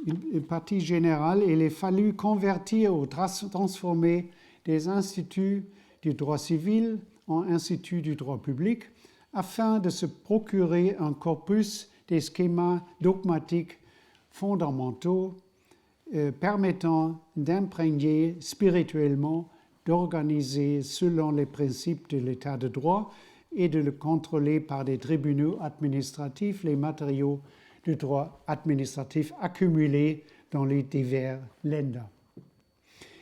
Une partie générale, il a fallu convertir ou transformer des instituts du droit civil en instituts du droit public afin de se procurer un corpus des schémas dogmatiques fondamentaux permettant d'imprégner spirituellement, d'organiser selon les principes de l'état de droit et de le contrôler par des tribunaux administratifs les matériaux du droit administratif accumulés dans les divers Länder.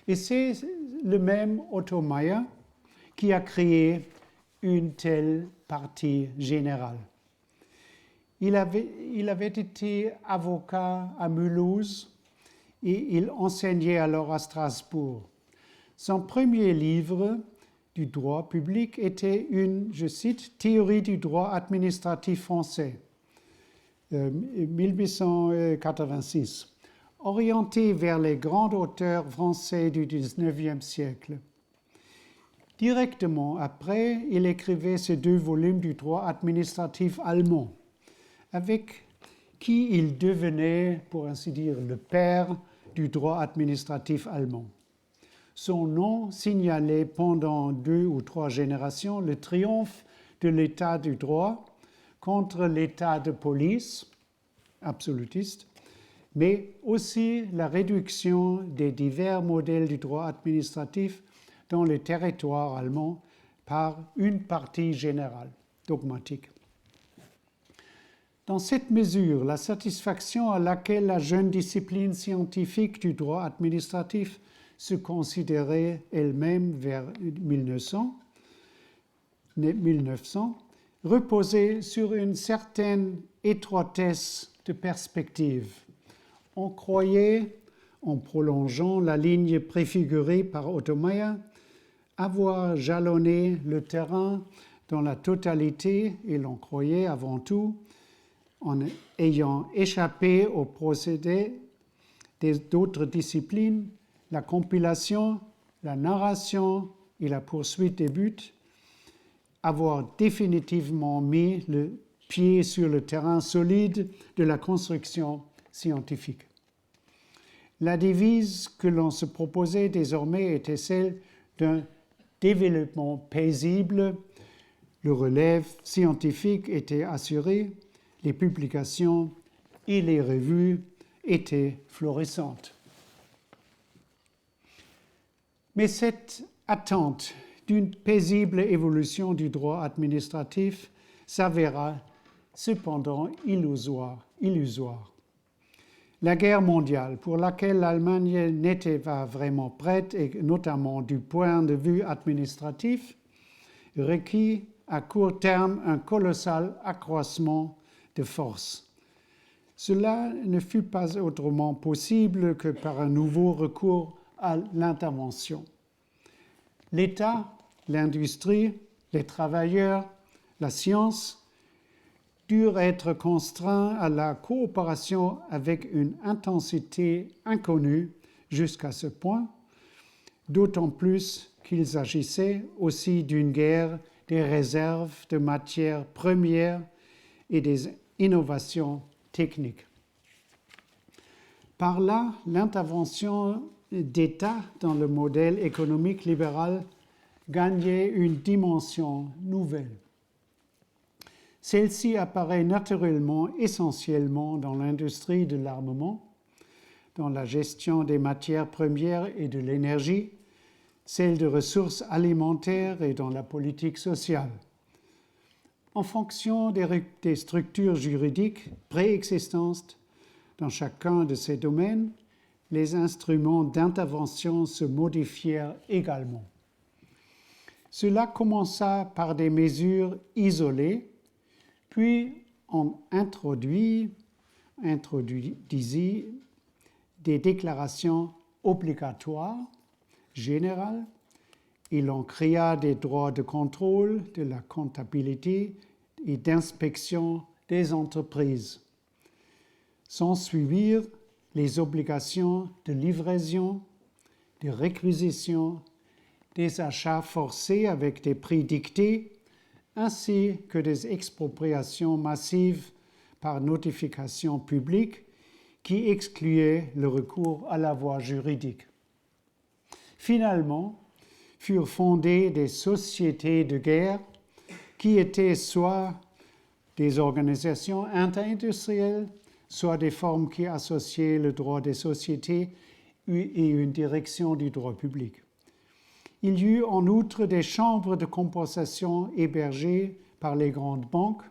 Et c'est le même Otto Meyer qui a créé une telle partie générale. Il avait été avocat à Mulhouse et il enseignait alors à Strasbourg. Son premier livre du droit public était une, je cite, « Théorie du droit administratif français », 1886, orienté vers les grands auteurs français du XIXe siècle. Directement après, il écrivait ces 2 volumes du droit administratif allemand, avec qui il devenait, pour ainsi dire, le père du droit administratif allemand. Son nom signalait pendant 2 ou 3 générations le triomphe de l'état du droit contre l'état de police, absolutiste, mais aussi la réduction des divers modèles du droit administratif dans les territoires allemands par une partie générale, dogmatique. Dans cette mesure, la satisfaction à laquelle la jeune discipline scientifique du droit administratif se considérait elle-même vers 1900 reposait sur une certaine étroitesse de perspective. On croyait, en prolongeant la ligne préfigurée par Otto Meyer, avoir jalonné le terrain dans la totalité, et l'on croyait avant tout, en ayant échappé aux procédés d'autres disciplines, la compilation, la narration et la poursuite des buts, avoir définitivement mis le pied sur le terrain solide de la construction scientifique. La devise que l'on se proposait désormais était celle d'un développement paisible. Le relève scientifique était assuré, les publications et les revues étaient florissantes. Mais cette attente d'une paisible évolution du droit administratif s'avéra cependant illusoire. La guerre mondiale, pour laquelle l'Allemagne n'était pas vraiment prête, et notamment du point de vue administratif, requit à court terme un colossal accroissement de force. Cela ne fut pas autrement possible que par un nouveau recours à l'intervention. L'État, l'industrie, les travailleurs, la science durent être contraints à la coopération avec une intensité inconnue jusqu'à ce point, d'autant plus qu'ils agissaient aussi d'une guerre des réserves de matières premières et des innovations techniques. Par là, l'intervention d'État dans le modèle économique libéral gagnait une dimension nouvelle. Celle-ci apparaît naturellement essentiellement dans l'industrie de l'armement, dans la gestion des matières premières et de l'énergie, celle de ressources alimentaires et dans la politique sociale. En fonction des structures juridiques préexistantes dans chacun de ces domaines, les instruments d'intervention se modifièrent également. Cela commença par des mesures isolées, puis on introduisit des déclarations obligatoires, générales, et l'on créa des droits de contrôle de la comptabilité et d'inspection des entreprises. S'ensuivirent les obligations de livraison, de réquisition, des achats forcés avec des prix dictés, ainsi que des expropriations massives par notification publique qui excluaient le recours à la voie juridique. Finalement, furent fondées des sociétés de guerre qui étaient soit des organisations interindustrielles, soit des formes qui associaient le droit des sociétés et une direction du droit public. Il y eut en outre des chambres de compensation hébergées par les grandes banques,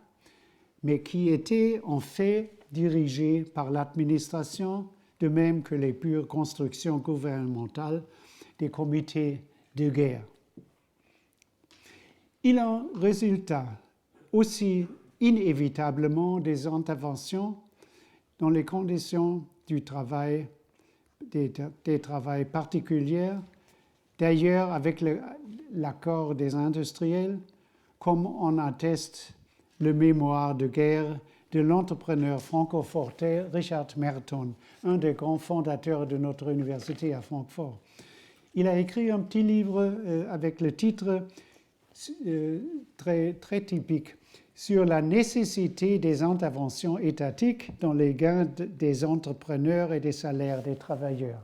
mais qui étaient en fait dirigées par l'administration, de même que les pures constructions gouvernementales des comités de guerre. Il en résulta aussi inévitablement des interventions dans les conditions du travail, des travails particuliers, d'ailleurs avec l'accord des industriels, comme en atteste le mémoire de guerre de l'entrepreneur francophortais Richard Merton, un des grands fondateurs de notre université à Francfort. Il a écrit un petit livre avec le titre très typique sur la nécessité des interventions étatiques dans les gains des entrepreneurs et des salaires des travailleurs.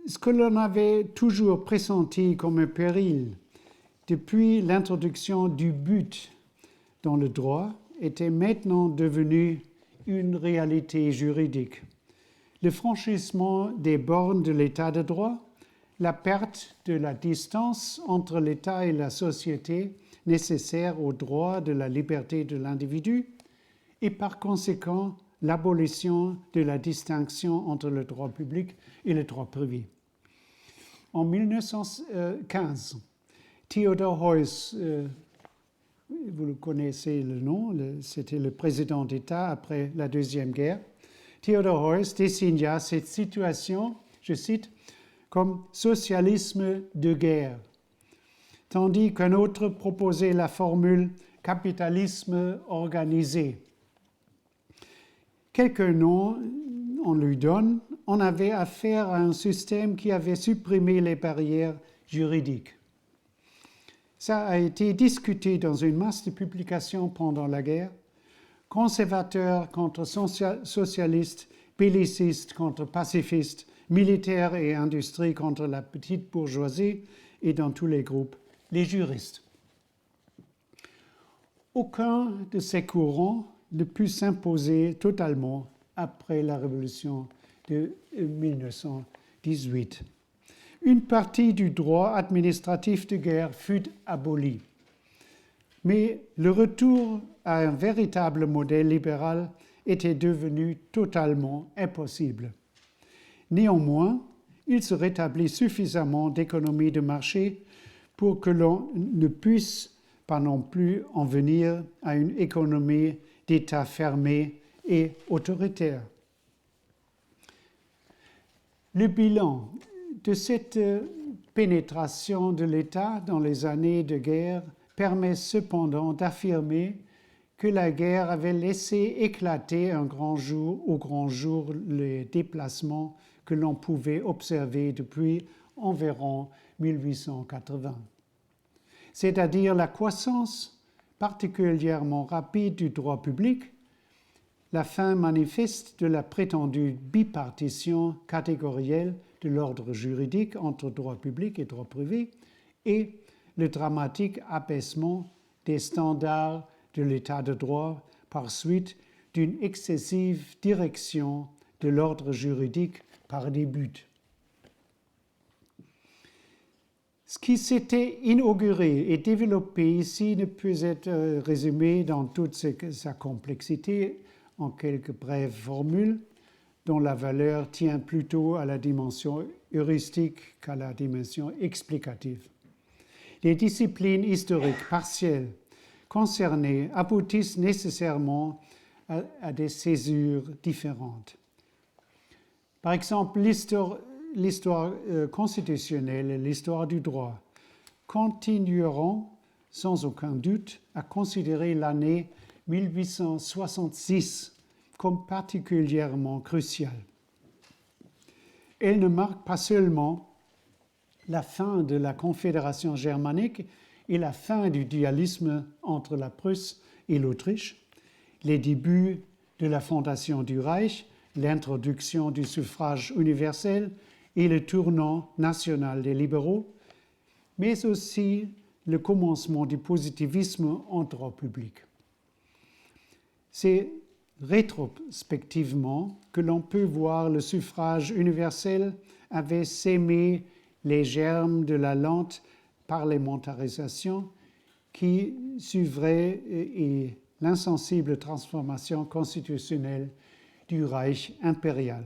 Ce que l'on avait toujours pressenti comme un péril depuis l'introduction du but dans le droit était maintenant devenu une réalité juridique. Le franchissement des bornes de l'état de droit, la perte de la distance entre l'État et la société nécessaire au droit de la liberté de l'individu et par conséquent l'abolition de la distinction entre le droit public et le droit privé. En 1915, Theodor Heuss, vous le connaissez le nom, c'était le président d'État après la Deuxième Guerre, Theodor Heuss désigna cette situation, je cite, comme socialisme de guerre, tandis qu'un autre proposait la formule capitalisme organisé. Quelques noms on lui donne, on avait affaire à un système qui avait supprimé les barrières juridiques. Ça a été discuté dans une masse de publications pendant la guerre, conservateurs contre socialistes, bellicistes contre pacifistes, militaires et industrie contre la petite bourgeoisie et dans tous les groupes, les juristes. Aucun de ces courants ne put s'imposer totalement après la Révolution de 1918. Une partie du droit administratif de guerre fut abolie. Mais le retour à un véritable modèle libéral était devenu totalement impossible. Néanmoins, il se rétablit suffisamment d'économie de marché pour que l'on ne puisse pas non plus en venir à une économie d'État fermée et autoritaire. Le bilan de cette pénétration de l'État dans les années de guerre permet cependant d'affirmer que la guerre avait laissé éclater au grand jour les déplacements que l'on pouvait observer depuis environ 1880. C'est-à-dire la croissance particulièrement rapide du droit public, la fin manifeste de la prétendue bipartition catégorielle de l'ordre juridique entre droit public et droit privé et le dramatique abaissement des standards de l'état de droit par suite d'une excessive direction de l'ordre juridique par des buts. Ce qui s'était inauguré et développé ici ne peut être résumé dans toute sa complexité en quelques brèves formules dont la valeur tient plutôt à la dimension heuristique qu'à la dimension explicative. Les disciplines historiques partielles concernées aboutissent nécessairement à des césures différentes. Par exemple, l'histoire constitutionnelle et l'histoire du droit continueront sans aucun doute à considérer l'année 1866 comme particulièrement cruciale. Elle ne marque pas seulement la fin de la Confédération germanique et la fin du dualisme entre la Prusse et l'Autriche, les débuts de la fondation du Reich, l'introduction du suffrage universel et le tournant national des libéraux, mais aussi le commencement du positivisme en droit public. C'est rétrospectivement que l'on peut voir le suffrage universel avait sémé les germes de la lente parlementarisation qui suivrait et l'insensible transformation constitutionnelle du Reich impérial.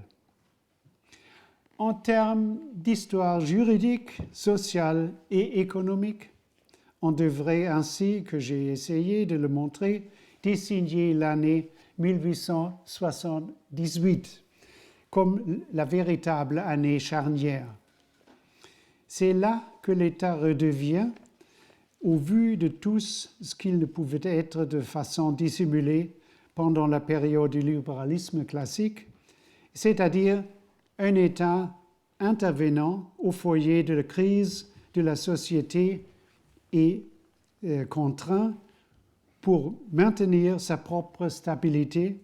En termes d'histoire juridique, sociale et économique, on devrait ainsi, que j'ai essayé de le montrer, désigner l'année 1878 comme la véritable année charnière. C'est là que l'État redevient, au vu de tous, ce qu'il ne pouvait être de façon dissimulée pendant la période du libéralisme classique, c'est-à-dire un État intervenant au foyer de la crise de la société et contraint pour maintenir sa propre stabilité,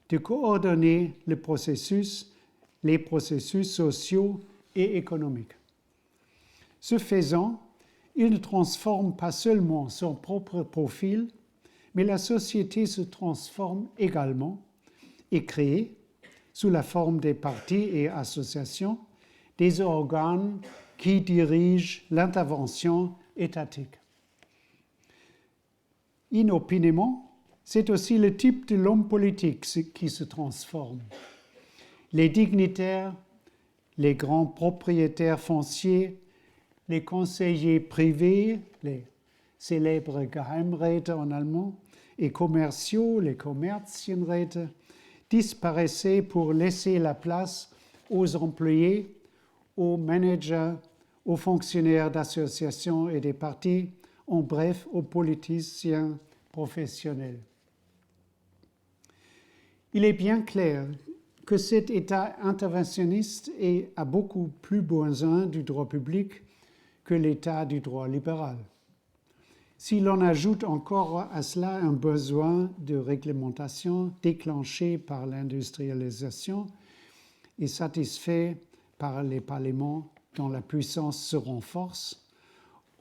de coordonner les processus sociaux et économiques. Ce faisant, il ne transforme pas seulement son propre profil, mais la société se transforme également et crée, sous la forme des partis et associations, des organes qui dirigent l'intervention étatique. Inopinément, c'est aussi le type de l'homme politique qui se transforme. Les dignitaires, les grands propriétaires fonciers, les conseillers privés, les célèbres Geheimräte en allemand, et commerciaux, les Kommerzienräte, disparaissaient pour laisser la place aux employés, aux managers, aux fonctionnaires d'associations et des partis, en bref, aux politiciens professionnels. Il est bien clair que cet État interventionniste a beaucoup plus besoin du droit public que l'État du droit libéral. Si l'on ajoute encore à cela un besoin de réglementation déclenché par l'industrialisation et satisfait par les parlements dont la puissance se renforce,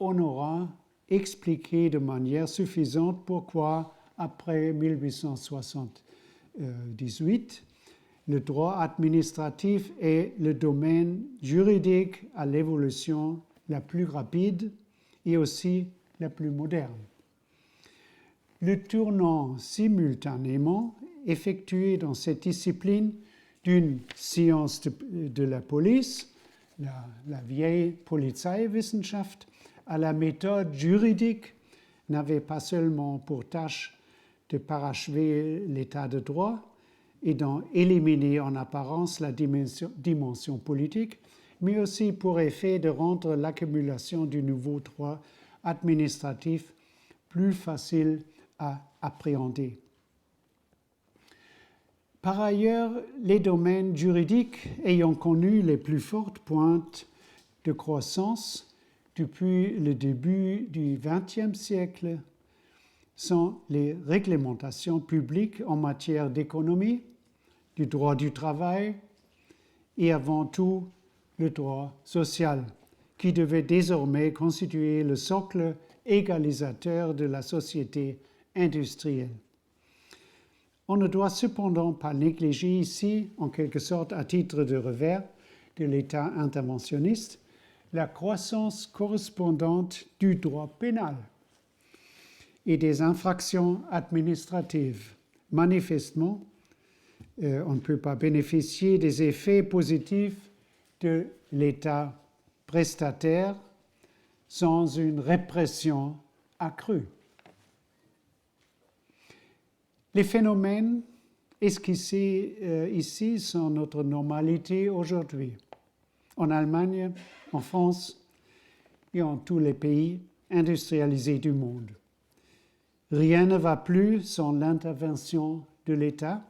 on aura expliqué de manière suffisante pourquoi, après 1878, le droit administratif est le domaine juridique à l'évolution la plus rapide et aussi la plus moderne. Le tournant simultanément effectué dans cette discipline d'une science de la police, la vieille Polizeiwissenschaft à la méthode juridique n'avait pas seulement pour tâche de parachever l'état de droit et d'en éliminer en apparence la dimension politique, mais aussi pour effet de rendre l'accumulation du nouveau droit administratif plus facile à appréhender. Par ailleurs, les domaines juridiques ayant connu les plus fortes pointes de croissance depuis le début du XXe siècle sont les réglementations publiques en matière d'économie, du droit du travail et avant tout le droit social, qui devait désormais constituer le socle égalisateur de la société industrielle. On ne doit cependant pas négliger ici, en quelque sorte à titre de revers de l'État interventionniste, la croissance correspondante du droit pénal et des infractions administratives. Manifestement, on ne peut pas bénéficier des effets positifs de l'État prestataire sans une répression accrue. Les phénomènes esquissés ici sont notre normalité aujourd'hui, en Allemagne, en France et en tous les pays industrialisés du monde. Rien ne va plus sans l'intervention de l'État.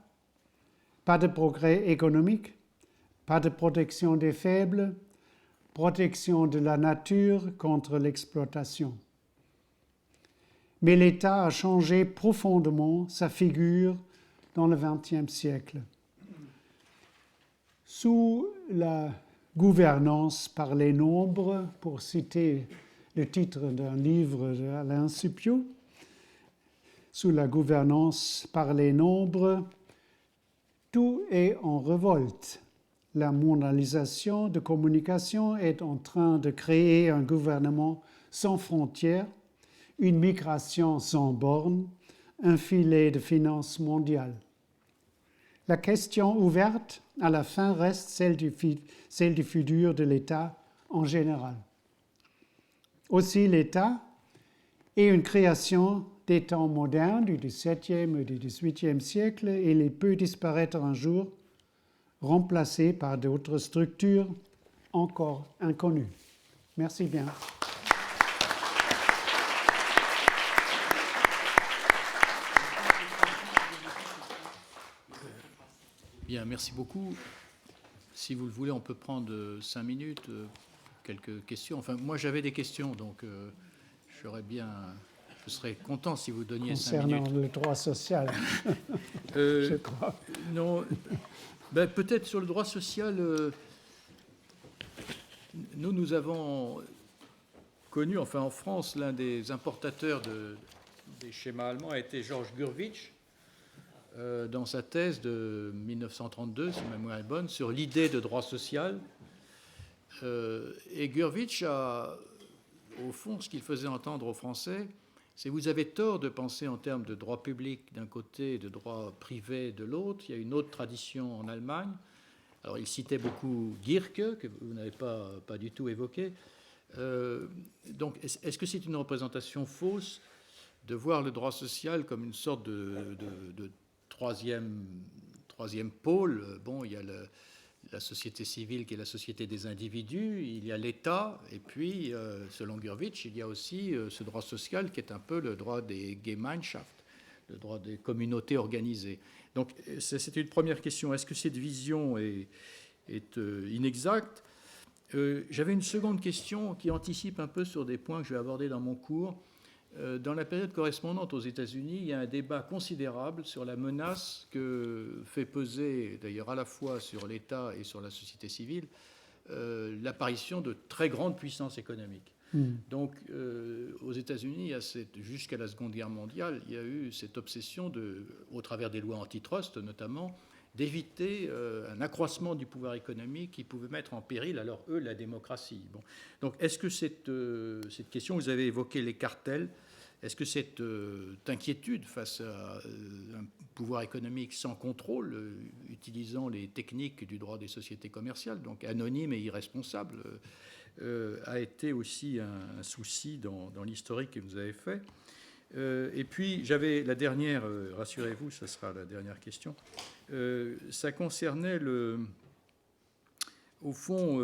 Pas de progrès économique, pas de protection des faibles, protection de la nature contre l'exploitation. Mais l'État a changé profondément sa figure dans le XXe siècle. Sous la gouvernance par les nombres, pour citer le titre d'un livre d'Alain Supiot, sous la gouvernance par les nombres, tout est en révolte. La mondialisation de communication est en train de créer un gouvernement sans frontières, une migration sans bornes, un filet de finances mondiales. La question ouverte, à la fin, reste celle du futur de l'État en général. Aussi, l'État est une création des temps modernes du XVIIe et du XVIIIe siècle et il peut disparaître un jour, remplacé par d'autres structures encore inconnues. Merci bien. Bien, merci beaucoup. Si vous le voulez, on peut prendre 5 minutes, quelques questions. Enfin, moi, j'avais des questions, donc je serais content si vous donniez 5 minutes. Concernant le droit social, je crois. Non, ben, peut-être sur le droit social, nous avons connu, enfin en France, l'un des importateurs des schémas allemands a été Georges Gurwitsch, dans sa thèse de 1932, si ma mémoire est bonne, sur l'idée de droit social. Et Gurwitsch a, au fond, ce qu'il faisait entendre aux Français, c'est vous avez tort de penser en termes de droit public d'un côté et de droit privé de l'autre. Il y a une autre tradition en Allemagne. Alors, il citait beaucoup Gierke, que vous n'avez pas du tout évoqué. Donc, est-ce que c'est une représentation fausse de voir le droit social comme une sorte de troisième pôle? Bon, il y a la société civile qui est la société des individus, il y a l'État, et puis, selon Gurwitsch, il y a aussi ce droit social qui est un peu le droit des Gemeinschaft, le droit des communautés organisées. Donc, c'est une première question. Est-ce que cette vision est inexacte? J'avais une seconde question qui anticipe un peu sur des points que je vais aborder dans mon cours. Dans la période correspondante aux États-Unis, il y a un débat considérable sur la menace que fait peser, d'ailleurs à la fois sur l'État et sur la société civile, l'apparition de très grandes puissances économiques. Donc, aux États-Unis, jusqu'à la Seconde Guerre mondiale, il y a eu cette obsession, au travers des lois antitrust notamment, d'éviter un accroissement du pouvoir économique qui pouvait mettre en péril, alors la démocratie. Bon. Donc, est-ce que cette question, vous avez évoqué les cartels, Est-ce que cette inquiétude face à un pouvoir économique sans contrôle, utilisant les techniques du droit des sociétés commerciales, donc anonyme et irresponsable, a été aussi un souci dans l'historique que vous avez fait? Et puis, j'avais la dernière, rassurez-vous, ce sera la dernière question, ça concernait au fond,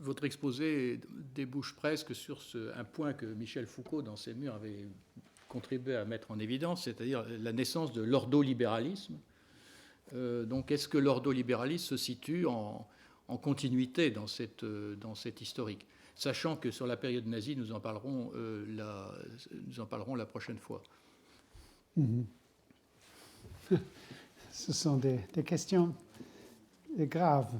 votre exposé débouche presque sur un point que Michel Foucault, dans ses murs, avait contribué à mettre en évidence, c'est-à-dire la naissance de l'ordolibéralisme. Donc, est-ce que l'ordolibéralisme se situe en continuité dans cette historique, sachant que sur la période nazie, nous en parlerons la prochaine fois. Ce sont des questions graves.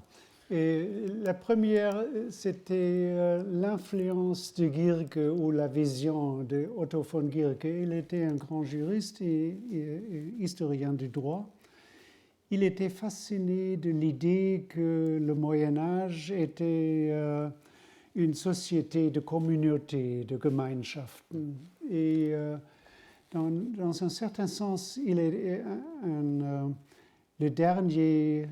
Et la première, c'était l'influence de Gierke ou la vision de Otto von Gierke. Il était un grand juriste et historien du droit. Il était fasciné de l'idée que le Moyen-Âge était une société de communautés, de Gemeinschaften. Et dans un certain sens, il est le dernier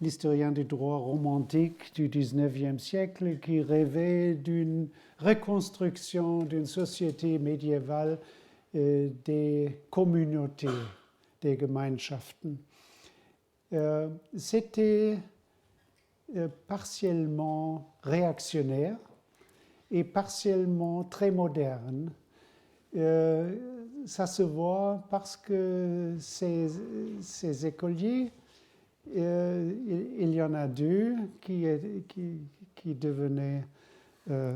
l'historien du droit romantique du XIXe siècle qui rêvait d'une reconstruction d'une société médiévale des communautés, des Gemeinschaften. C'était partiellement réactionnaire et partiellement très moderne. Ça se voit parce que ces écoliers, il y en a deux qui devenaient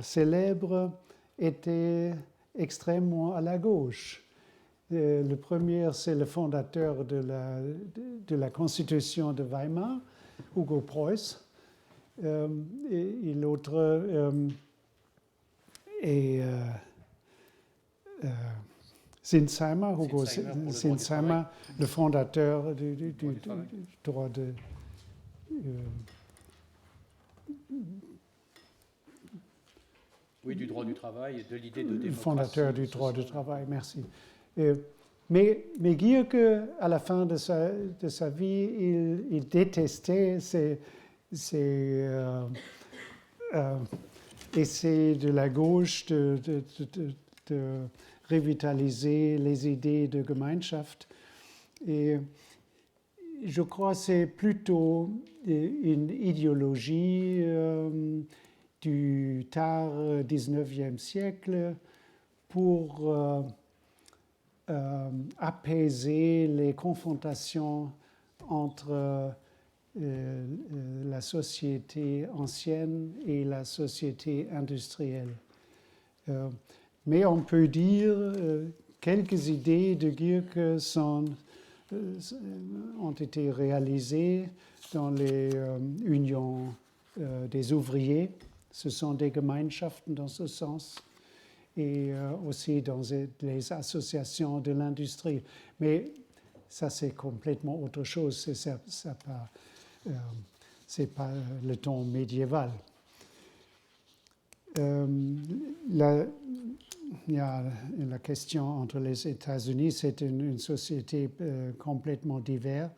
célèbres, étaient extrêmement à la gauche. Le premier, c'est le fondateur de la Constitution de Weimar, Hugo Preuß, et l'autre est Sinsheimer, Hugo Sinsheimer, le fondateur du droit de... Oui, du droit du travail et de l'idée de démocratie. Fondateur du droit du travail, merci. Mais Gierke, à la fin de sa vie, il détestait ces essais de la gauche de revitaliser les idées de Gemeinschaft. Et je crois que c'est plutôt une idéologie du tard 19e siècle pour apaiser les confrontations entre la société ancienne et la société industrielle. Mais on peut dire quelques idées de Gierke ont été réalisées dans les unions des ouvriers. Ce sont des Gemeinschaften dans ce sens. Et aussi dans les associations de l'industrie. Mais ça, c'est complètement autre chose. C'est pas le temps médiéval. Il y a la question entre les États-Unis, c'est une société complètement diverse,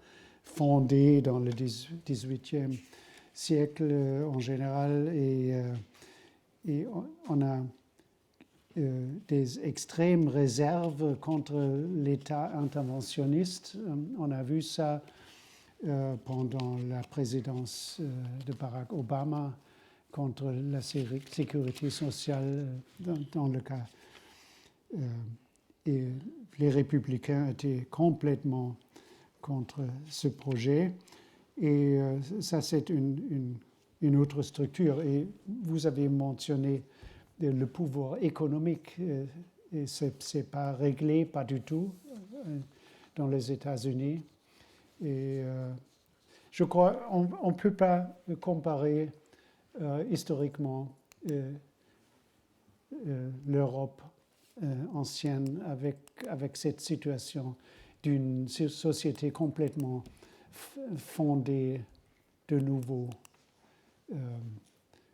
fondée dans le XVIIIe siècle en général, et on a des extrêmes réserves contre l'État interventionniste. On a vu ça pendant la présidence de Barack Obama contre la sécurité sociale dans le cas. Et les républicains étaient complètement contre ce projet. Et ça, c'est une autre structure. Et vous avez mentionné le pouvoir économique. Et ce n'est pas réglé, pas du tout, dans les États-Unis. Et je crois qu'on ne peut pas comparer historiquement l'Europe ancienne avec cette situation d'une société complètement fondée de nouveau,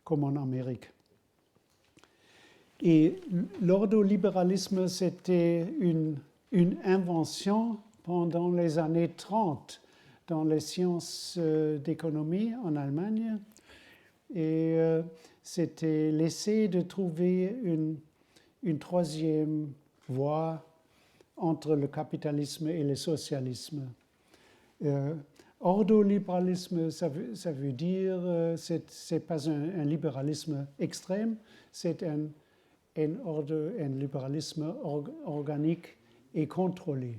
comme en Amérique. Et l'ordolibéralisme, c'était une invention pendant les années 30 dans les sciences d'économie en Allemagne. Et c'était l'essai de trouver une troisième voie entre le capitalisme et le socialisme. Ordolibéralisme, ça veut dire, c'est pas un libéralisme extrême, c'est un libéralisme organique et contrôlé.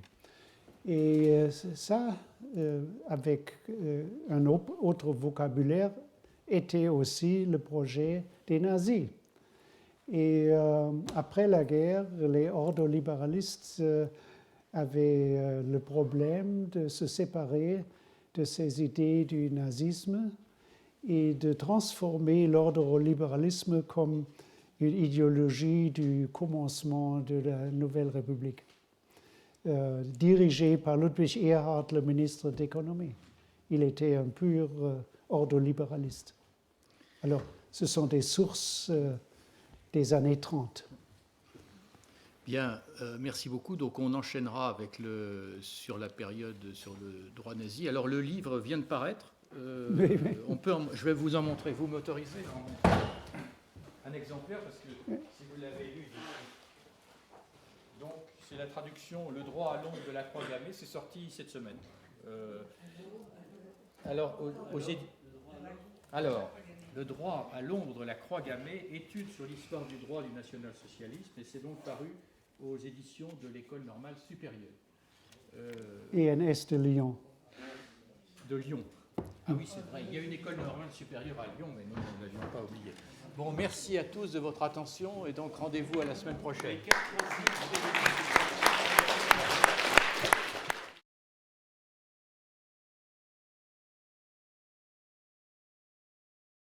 Et ça, avec un autre vocabulaire, était aussi le projet des nazis. Et après la guerre, les ordolibéralistes avaient le problème de se séparer de ces idées du nazisme et de transformer l'ordolibéralisme comme une idéologie du commencement de la Nouvelle République, dirigée par Ludwig Erhard, le ministre d'économie. Il était un pur ordolibéraliste. Alors, ce sont des sources des années 30. Bien, merci beaucoup. Donc on enchaînera avec sur la période, sur le droit nazi. Alors le livre vient de paraître. Oui. Je vais vous en montrer. Vous m'autorisez un exemplaire parce que si vous l'avez lu. Donc c'est la traduction Le droit à l'ombre de la croix gammée. C'est sorti cette semaine. Alors le droit à l'ombre de la croix gammée, étude sur l'histoire du droit du national-socialisme, et c'est donc paru aux éditions de l'École normale supérieure. ENS de Lyon. De Lyon. Ah oui, c'est vrai, il y a une École normale supérieure à Lyon, mais nous ne l'avions pas oublié. Bon, merci à tous de votre attention, et donc rendez-vous à la semaine prochaine.